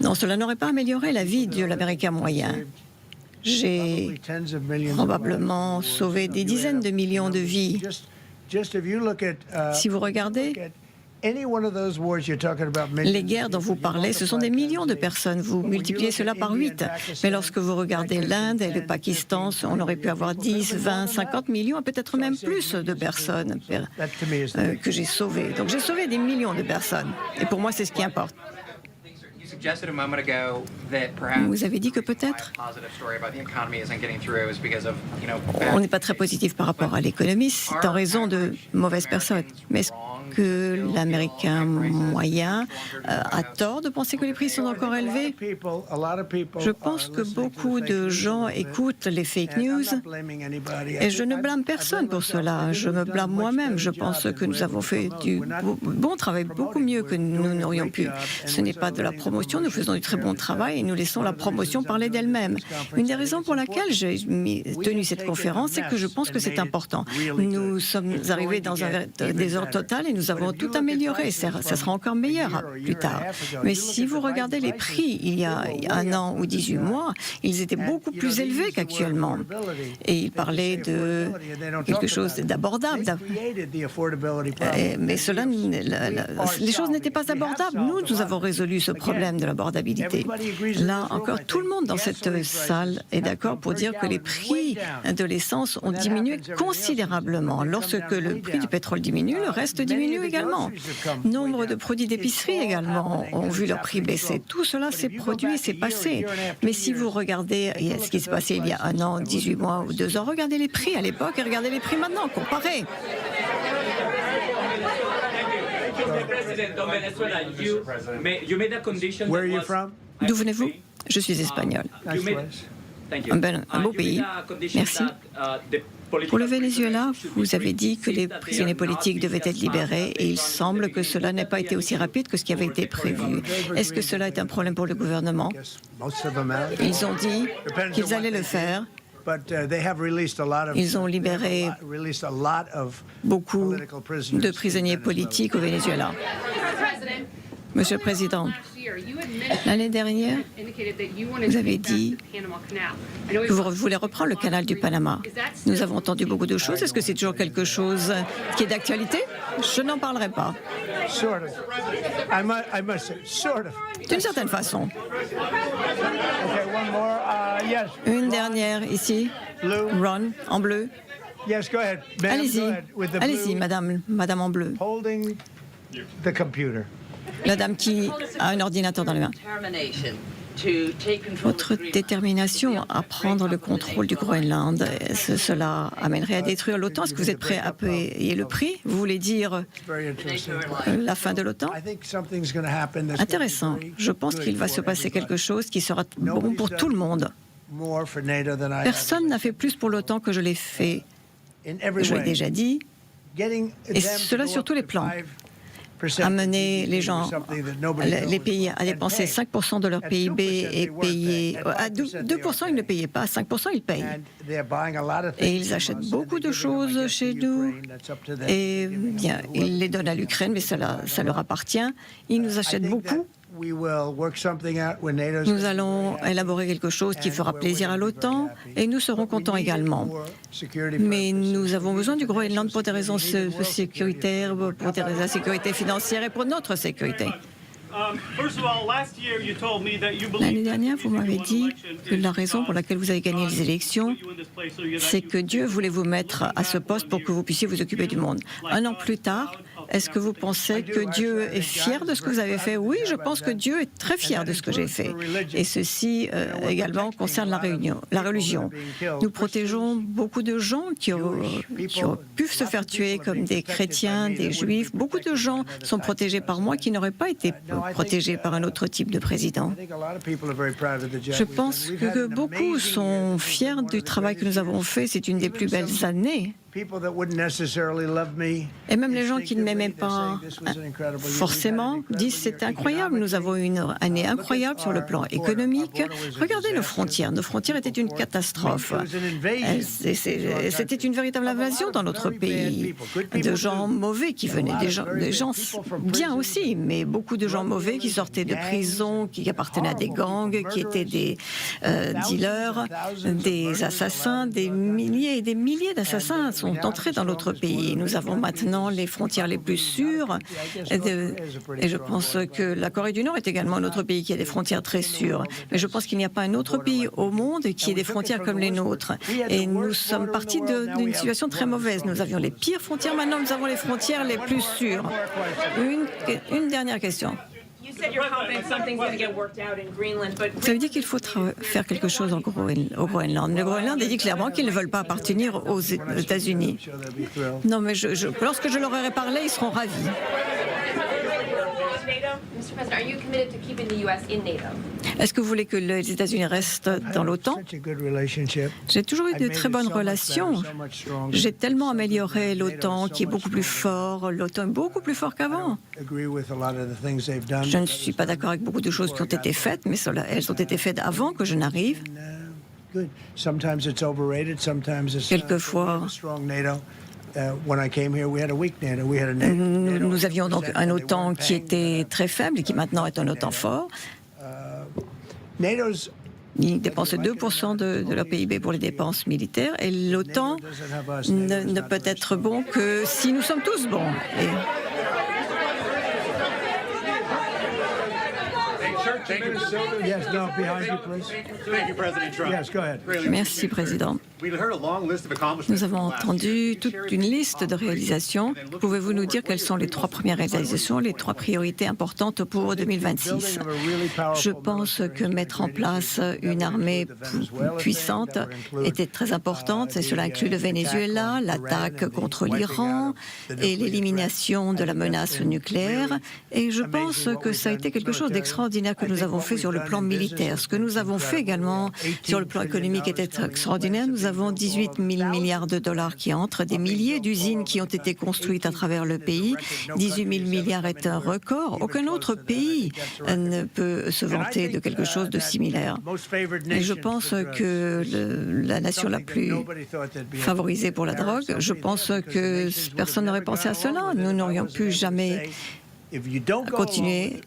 Non, cela n'aurait pas amélioré la vie de l'Américain moyen. J'ai probablement sauvé des dizaines de millions de vies. Si vous regardez les guerres dont vous parlez, ce sont des millions de personnes. Vous multipliez cela par 8. Mais lorsque vous regardez l'Inde et le Pakistan, on aurait pu avoir 10, 20, 50 millions, peut-être même plus de personnes que j'ai sauvées. Donc j'ai sauvé des millions de personnes. Et pour moi, c'est ce qui importe. Vous avez dit que peut-être on n'est pas très positif par rapport à l'économie, c'est en raison de mauvaises personnes. Mais est-ce que l'Américain moyen a tort de penser que les prix sont encore élevés? Je pense que beaucoup de gens écoutent les fake news et je ne blâme personne pour cela. Je me blâme moi-même. Je pense que nous avons fait du bon travail, beaucoup mieux que nous n'aurions pu. Ce n'est pas de la promotion gestion, nous faisons du très bon travail et nous laissons la promotion parler d'elle-même. Une des raisons pour laquelle j'ai tenu cette conférence, c'est que je pense que c'est important. Nous sommes arrivés dans un désordre total et nous avons tout amélioré. Ça sera encore meilleur plus tard. Mais si vous regardez les prix il y a 1 an ou 18 mois, ils étaient beaucoup plus élevés qu'actuellement. Et il parlait de quelque chose d'abordable. Mais cela, les choses n'étaient pas abordables. Nous avons résolu ce problème de l'abordabilité. Là encore, tout le monde dans cette salle est d'accord pour dire que les prix de l'essence ont diminué considérablement. Lorsque le prix du pétrole diminue, le reste diminue également. Nombre de produits d'épicerie également ont vu leur prix baisser. Tout cela s'est produit, s'est passé. Mais si vous regardez ce qui s'est passé il y a 1 an, 18 mois ou 2 ans, regardez les prix à l'époque et regardez les prix maintenant, comparez. D'où venez-vous? Je suis espagnol. Un beau pays. Merci. Pour le Venezuela, vous avez dit que les prisonniers politiques devaient être libérés et il semble que cela n'ait pas été aussi rapide que ce qui avait été prévu. Est-ce que cela est un problème pour le gouvernement? Ils ont dit qu'ils allaient le faire. Ils ont libéré beaucoup de prisonniers politiques au Venezuela. Monsieur le Président, l'année dernière, vous avez dit que vous voulez reprendre le canal du Panama. Nous avons entendu beaucoup de choses. Est-ce que c'est toujours quelque chose qui est d'actualité? Je n'en parlerai pas. D'une certaine façon. Une dernière ici. Ron, en bleu. Allez-y, madame en bleu. La dame qui a un ordinateur dans les mains. Votre détermination à prendre le contrôle du Groenland, cela amènerait à détruire l'OTAN. Est-ce que vous êtes prêt à payer le prix? Vous voulez dire la fin de l'OTAN? Intéressant. Je pense qu'il va se passer quelque chose qui sera bon pour tout le monde. Personne n'a fait plus pour l'OTAN que je l'ai fait. Je l'ai déjà dit. Et cela sur tous les plans. Amener les gens, les pays à dépenser 5% de leur PIB et payer... À 2%, ils ne payaient pas, à 5%, ils payent. Et ils achètent beaucoup de choses chez nous. Et bien, ils les donnent à l'Ukraine, mais ça leur appartient. Ils nous achètent beaucoup. Nous allons élaborer quelque chose qui fera plaisir à l'OTAN et nous serons contents également. Mais nous avons besoin du Groenland pour des raisons sécuritaires, pour la sécurité financière et pour notre sécurité. L'année dernière, vous m'avez dit que la raison pour laquelle vous avez gagné les élections, c'est que Dieu voulait vous mettre à ce poste pour que vous puissiez vous occuper du monde. 1 an plus tard, est-ce que vous pensez que Dieu est fier de ce que vous avez fait? Oui, je pense que Dieu est très fier de ce que j'ai fait. Et ceci également concerne la religion. Nous protégeons beaucoup de gens qui ont pu se faire tuer, comme des chrétiens, des juifs. Beaucoup de gens sont protégés par moi qui n'auraient pas été protégés par un autre type de président. Je pense que beaucoup sont fiers du travail que nous avons fait. C'est une des plus belles années. Et même les gens qui ne m'aimaient pas forcément disent c'est incroyable, nous avons eu une année incroyable sur le plan économique. Regardez nos frontières étaient une catastrophe. C'était une véritable invasion dans notre pays. De gens mauvais qui venaient, des gens bien aussi, mais beaucoup de gens mauvais qui sortaient de prison, qui appartenaient à des gangs, qui étaient des dealers, des assassins, des milliers et des milliers d'assassins sont entrés dans notre pays. Nous avons maintenant les frontières les plus sûres et je pense que la Corée du Nord est également un autre pays qui a des frontières très sûres. Mais je pense qu'il n'y a pas un autre pays au monde qui ait des frontières comme les nôtres. Et nous sommes partis d'une situation très mauvaise. Nous avions les pires frontières, maintenant nous avons les frontières les plus sûres. Une dernière question. Ça veut dire qu'il faut faire quelque chose au Groenland. Le Groenland a dit clairement qu'ils ne veulent pas appartenir aux États-Unis. Non, mais lorsque je leur aurai parlé, ils seront ravis. Est-ce que vous voulez que les États-Unis restent dans l'OTAN? J'ai toujours eu de très bonnes relations. J'ai tellement amélioré l'OTAN qui est beaucoup plus fort. L'OTAN est beaucoup plus fort qu'avant. Je ne suis pas d'accord avec beaucoup de choses qui ont été faites, mais elles ont été faites avant que je n'arrive. Quelquefois, nous avions donc un OTAN qui était très faible et qui maintenant est un OTAN fort. Ils dépensent 2% de leur PIB pour les dépenses militaires et l'OTAN ne peut être bon que si nous sommes tous bons. Merci, Président. Nous avons entendu toute une liste de réalisations. Pouvez-vous nous dire quelles sont les 3 premières réalisations, les 3 priorités importantes pour 2026? Je pense que mettre en place une armée puissante était très importante, et cela inclut le Venezuela, l'attaque contre l'Iran et l'élimination de la menace nucléaire. Et je pense que ça a été quelque chose d'extraordinaire que nous avons fait sur le plan militaire. Ce que nous avons fait également sur le plan économique était extraordinaire. Nous avons 18 000 milliards de dollars qui entrent, des milliers d'usines qui ont été construites à travers le pays. 18 000 milliards est un record. Aucun autre pays ne peut se vanter de quelque chose de similaire. Et je pense que la nation la plus favorisée pour la drogue, je pense que personne n'aurait pensé à cela. Nous n'aurions pu jamais continuer.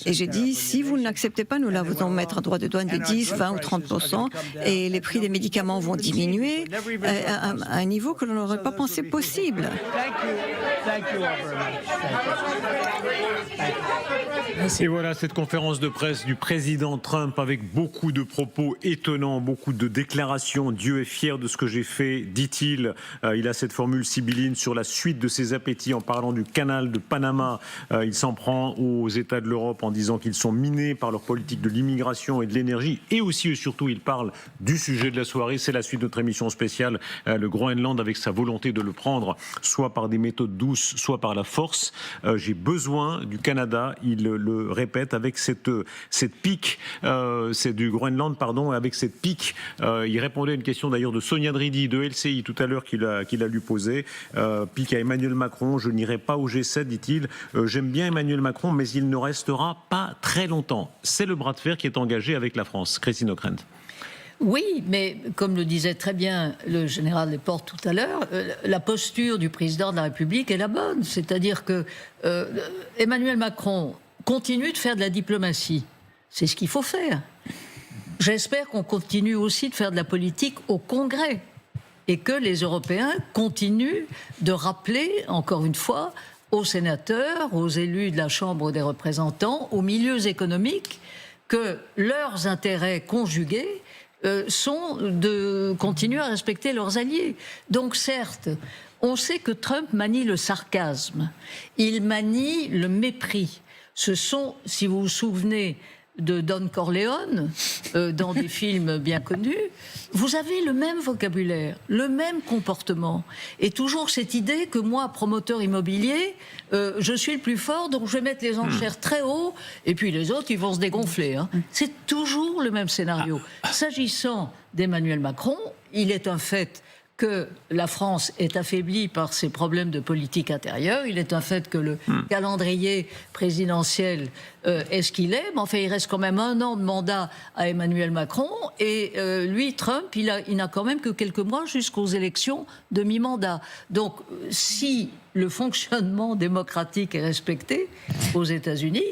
Et j'ai dit, si vous ne l'acceptez pas, nous allons mettre un droit de douane de 10, 20 ou 30%, et les prix des médicaments vont diminuer à un niveau que l'on n'aurait pas pensé possible. Et voilà cette conférence de presse du président Trump avec beaucoup de propos étonnants, beaucoup de déclarations. Dieu est fier de ce que j'ai fait, dit-il. Il a cette formule sibylline sur la suite de ses appétits en parlant du canal de Panama. Il s'en prend aux États de l'Europe en disant qu'ils sont minés par leur politique de l'immigration et de l'énergie. Et aussi et surtout, il parle du sujet de la soirée. C'est la suite de notre émission spéciale, le Groenland, avec sa volonté de le prendre soit par des méthodes douces, soit par la force. J'ai besoin du Canada, il le répète, avec cette pique, c'est du Groenland, pardon, avec cette pique. Il répondait à une question d'ailleurs de Sonia Dridi de LCI tout à l'heure qu'il a lui posée. Pique à Emmanuel Macron, je n'irai pas au G7, dit-il. J'aime bien Emmanuel Macron, mais il ne restera pas très longtemps. C'est le bras de fer qui est engagé avec la France. Christine Ockrent. Oui, mais comme le disait très bien le général Desportes tout à l'heure, la posture du président de la République est la bonne. C'est-à-dire que Emmanuel Macron continue de faire de la diplomatie. C'est ce qu'il faut faire. J'espère qu'on continue aussi de faire de la politique au Congrès et que les Européens continuent de rappeler, encore une fois, aux sénateurs, aux élus de la Chambre des représentants, aux milieux économiques, que leurs intérêts conjugués sont de continuer à respecter leurs alliés. Donc certes, on sait que Trump manie le sarcasme, il manie le mépris. Ce sont, si vous vous souvenez de Don Corleone, dans des films bien connus, vous avez le même vocabulaire, le même comportement. Et toujours cette idée que moi, promoteur immobilier, je suis le plus fort, donc je vais mettre les enchères très haut, et puis les autres, ils vont se dégonfler. Hein. C'est toujours le même scénario. S'agissant d'Emmanuel Macron, il est un fait que la France est affaiblie par ses problèmes de politique intérieure. Il est un fait que le calendrier présidentiel est ce qu'il est. Mais enfin, il reste quand même 1 an de mandat à Emmanuel Macron. Et lui, Trump, il n'a quand même que quelques mois jusqu'aux élections de mi-mandat. Donc, si le fonctionnement démocratique est respecté aux États-Unis,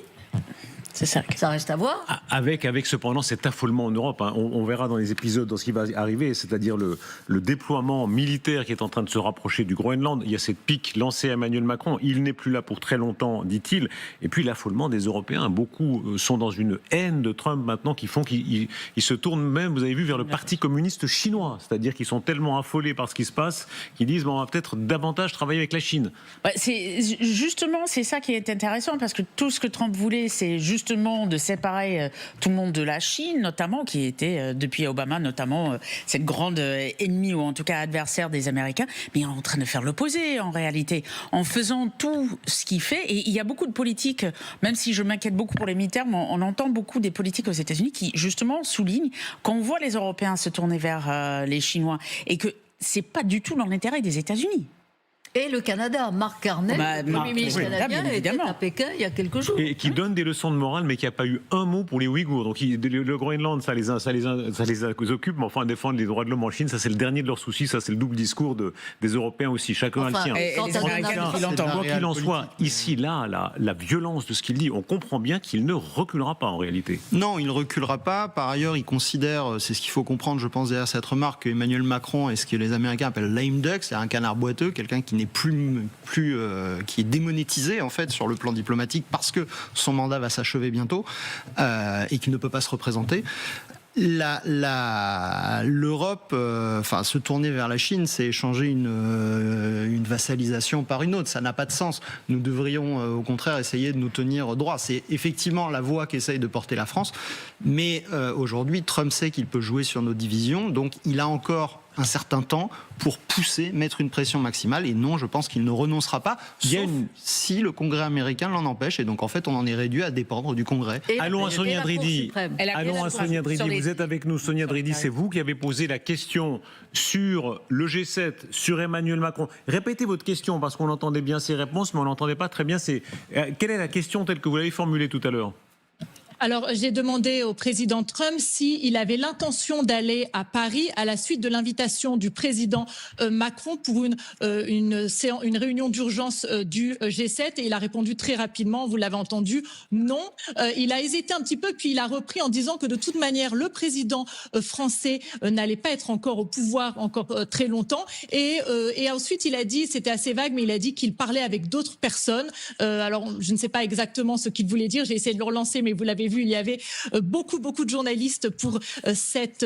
c'est ça. Ça reste à voir. Avec cependant cet affolement en Europe. Hein. On verra dans les épisodes, dans ce qui va arriver, c'est-à-dire le déploiement militaire qui est en train de se rapprocher du Groenland. Il y a cette pique lancée à Emmanuel Macron. Il n'est plus là pour très longtemps, dit-il. Et puis l'affolement des Européens. Beaucoup sont dans une haine de Trump maintenant qui font qu'ils se tournent même, vous avez vu, vers le Parti communiste chinois. C'est-à-dire qu'ils sont tellement affolés par ce qui se passe qu'ils disent on va peut-être davantage travailler avec la Chine. Ouais, justement, c'est ça qui est intéressant parce que tout ce que Trump voulait, c'est juste justement de séparer tout le monde de la Chine, notamment, qui était, depuis Obama, notamment, cette grande ennemie, ou en tout cas adversaire des Américains, mais en train de faire l'opposé, en réalité, en faisant tout ce qu'il fait. Et il y a beaucoup de politiques, même si je m'inquiète beaucoup pour les mi-termes, on entend beaucoup des politiques aux États-Unis qui, justement, soulignent qu'on voit les Européens se tourner vers les Chinois, et que c'est pas du tout dans l'intérêt des États-Unis. Et le Canada, Mark Carney, le Premier ministre canadien, était à Pékin il y a quelques jours. Et qui donne des leçons de morale, mais qui n'a pas eu un mot pour les Ouïghours. Donc le Groenland, ça les occupe, mais enfin, défendre les droits de l'homme en Chine, ça c'est le dernier de leurs soucis, ça c'est le double discours des Européens aussi, chacun a le sien. Quoi qu'il en soit, ici, là, la violence de ce qu'il dit, on comprend bien qu'il ne reculera pas en réalité. Non, il ne reculera pas. Par ailleurs, il considère, c'est ce qu'il faut comprendre, je pense, derrière cette remarque, qu'Emmanuel Macron est ce que les Américains appellent lame duck, c'est un canard boiteux, quelqu'un qui n'est qui est démonétisé en fait sur le plan diplomatique parce que son mandat va s'achever bientôt et qu'il ne peut pas se représenter. L'Europe, se tourner vers la Chine, c'est échanger une vassalisation par une autre. Ça n'a pas de sens. Nous devrions, au contraire, essayer de nous tenir droit. C'est effectivement la voie qu'essaye de porter la France. Mais aujourd'hui, Trump sait qu'il peut jouer sur nos divisions. Donc, il a encore un certain temps pour pousser, mettre une pression maximale. Et non, je pense qu'il ne renoncera pas, sauf si le Congrès américain l'en empêche. Et donc, en fait, on en est réduit à dépendre du Congrès. Allons à Sonia Dridi. Vous êtes avec nous, Sonia Dridi. C'est vous qui avez posé la question sur le G7, sur Emmanuel Macron. Répétez votre question, parce qu'on entendait bien ses réponses, mais on n'entendait pas très bien. Quelle est la question telle que vous l'avez formulée tout à l'heure ? Alors, j'ai demandé au président Trump s'il avait l'intention d'aller à Paris à la suite de l'invitation du président Macron pour une réunion d'urgence du G7, et il a répondu très rapidement, vous l'avez entendu, non. Il a hésité un petit peu, puis il a repris en disant que de toute manière, le président français n'allait pas être encore au pouvoir encore très longtemps, et ensuite il a dit, c'était assez vague, mais il a dit qu'il parlait avec d'autres personnes. Alors, je ne sais pas exactement ce qu'il voulait dire, j'ai essayé de le relancer, mais vous l'avez vu, il y avait beaucoup de journalistes pour cette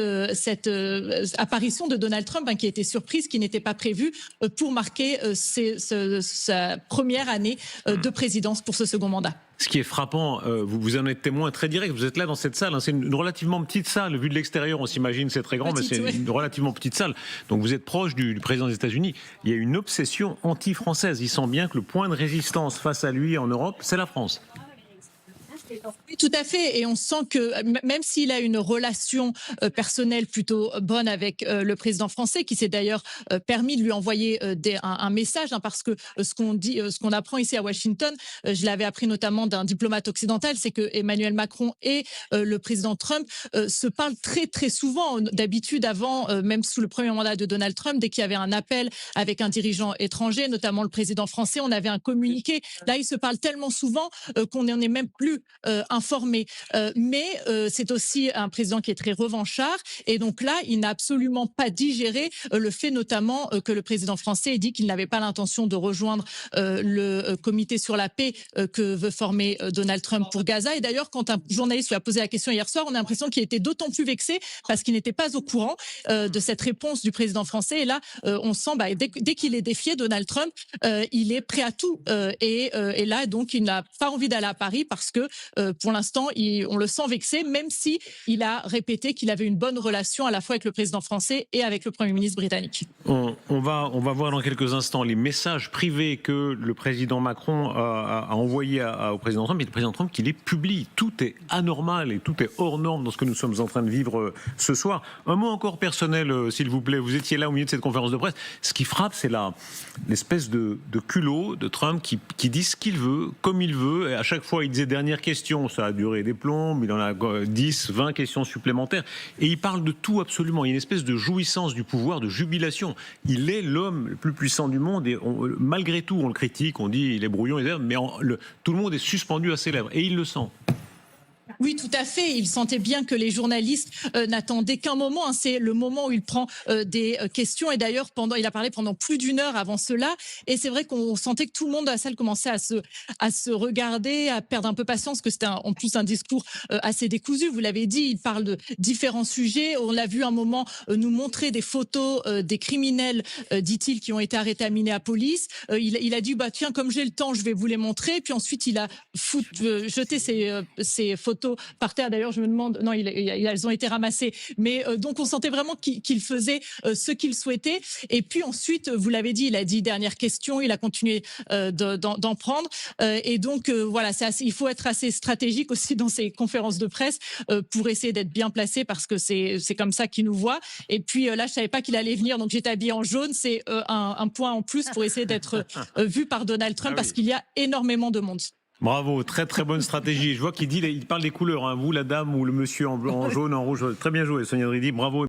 apparition de Donald Trump, qui était surprise, qui n'était pas prévue pour marquer sa première année de présidence pour ce second mandat. Ce qui est frappant, vous en êtes témoin très direct, vous êtes là dans cette salle, c'est une relativement petite salle, vu de l'extérieur on s'imagine c'est très grand, mais c'est une relativement petite salle, donc vous êtes proche du président des États-Unis. Il y a une obsession anti-française, il sent bien que le point de résistance face à lui en Europe, c'est la France. Oui, tout à fait. Et on sent que même s'il a une relation personnelle plutôt bonne avec le président français, qui s'est d'ailleurs permis de lui envoyer un message, parce que ce qu'on apprend ici à Washington, je l'avais appris notamment d'un diplomate occidental, c'est que Emmanuel Macron et le président Trump se parlent très souvent. D'habitude, avant, même sous le premier mandat de Donald Trump, dès qu'il y avait un appel avec un dirigeant étranger, notamment le président français, on avait un communiqué. Là, ils se parlent tellement souvent qu'on n'en est même plus informé. Mais c'est aussi un président qui est très revanchard, et donc là, il n'a absolument pas digéré le fait notamment que le président français ait dit qu'il n'avait pas l'intention de rejoindre le comité sur la paix que veut former Donald Trump pour Gaza. Et d'ailleurs, quand un journaliste lui a posé la question hier soir, on a l'impression qu'il était d'autant plus vexé parce qu'il n'était pas au courant de cette réponse du président français. Et là, on sent, dès qu'il est défié, Donald Trump, il est prêt à tout. Et là, donc, il n'a pas envie d'aller à Paris parce que pour l'instant, on le sent vexé, même si il a répété qu'il avait une bonne relation à la fois avec le président français et avec le Premier ministre britannique. On va voir dans quelques instants les messages privés que le président Macron a envoyés au président Trump, et le président Trump qui les publie. Tout est anormal et tout est hors norme dans ce que nous sommes en train de vivre ce soir. Un mot encore personnel, s'il vous plaît. Vous étiez là au milieu de cette conférence de presse. Ce qui frappe, c'est l'espèce de culot de Trump qui dit ce qu'il veut, comme il veut. Et à chaque fois, il disait dernière question. Ça a duré des plombes, il en a 10, 20 questions supplémentaires, et il parle de tout absolument. Il y a une espèce de jouissance du pouvoir, de jubilation. Il est l'homme le plus puissant du monde, et malgré tout, on le critique, on dit il est brouillon, mais tout le monde est suspendu à ses lèvres, et il le sent. Oui, tout à fait. Il sentait bien que les journalistes n'attendaient qu'un moment. Hein. C'est le moment où il prend des questions. Et d'ailleurs, il a parlé pendant plus d'1 heure avant cela. Et c'est vrai qu'on sentait que tout le monde dans la salle commençait à se regarder, à perdre un peu patience, parce que c'était en plus un discours assez décousu. Vous l'avez dit, il parle de différents sujets. On l'a vu un moment nous montrer des photos des criminels, dit-il, qui ont été arrêtés à Minneapolis. Il a dit, bah tiens, comme j'ai le temps, je vais vous les montrer. Puis ensuite, il a jeté ces photos par terre. D'ailleurs, je me demande, non, elles ont été ramassées. Mais donc, on sentait vraiment qu'il faisait ce qu'il souhaitait. Et puis ensuite, vous l'avez dit, il a dit dernière question. Il a continué d'en prendre. Et donc, voilà, il faut être assez stratégique aussi dans ces conférences de presse pour essayer d'être bien placé, parce que c'est comme ça qu'il nous voit. Et puis là, je savais pas qu'il allait venir, donc j'étais habillée en jaune. C'est un point en plus pour essayer d'être vu par Donald Trump, parce qu'il y a énormément de monde. Bravo, très très bonne stratégie. Je vois qu'il parle des couleurs, hein. Vous, la dame, ou le monsieur en jaune, en rouge. Très bien joué, Sonia Dridi, bravo.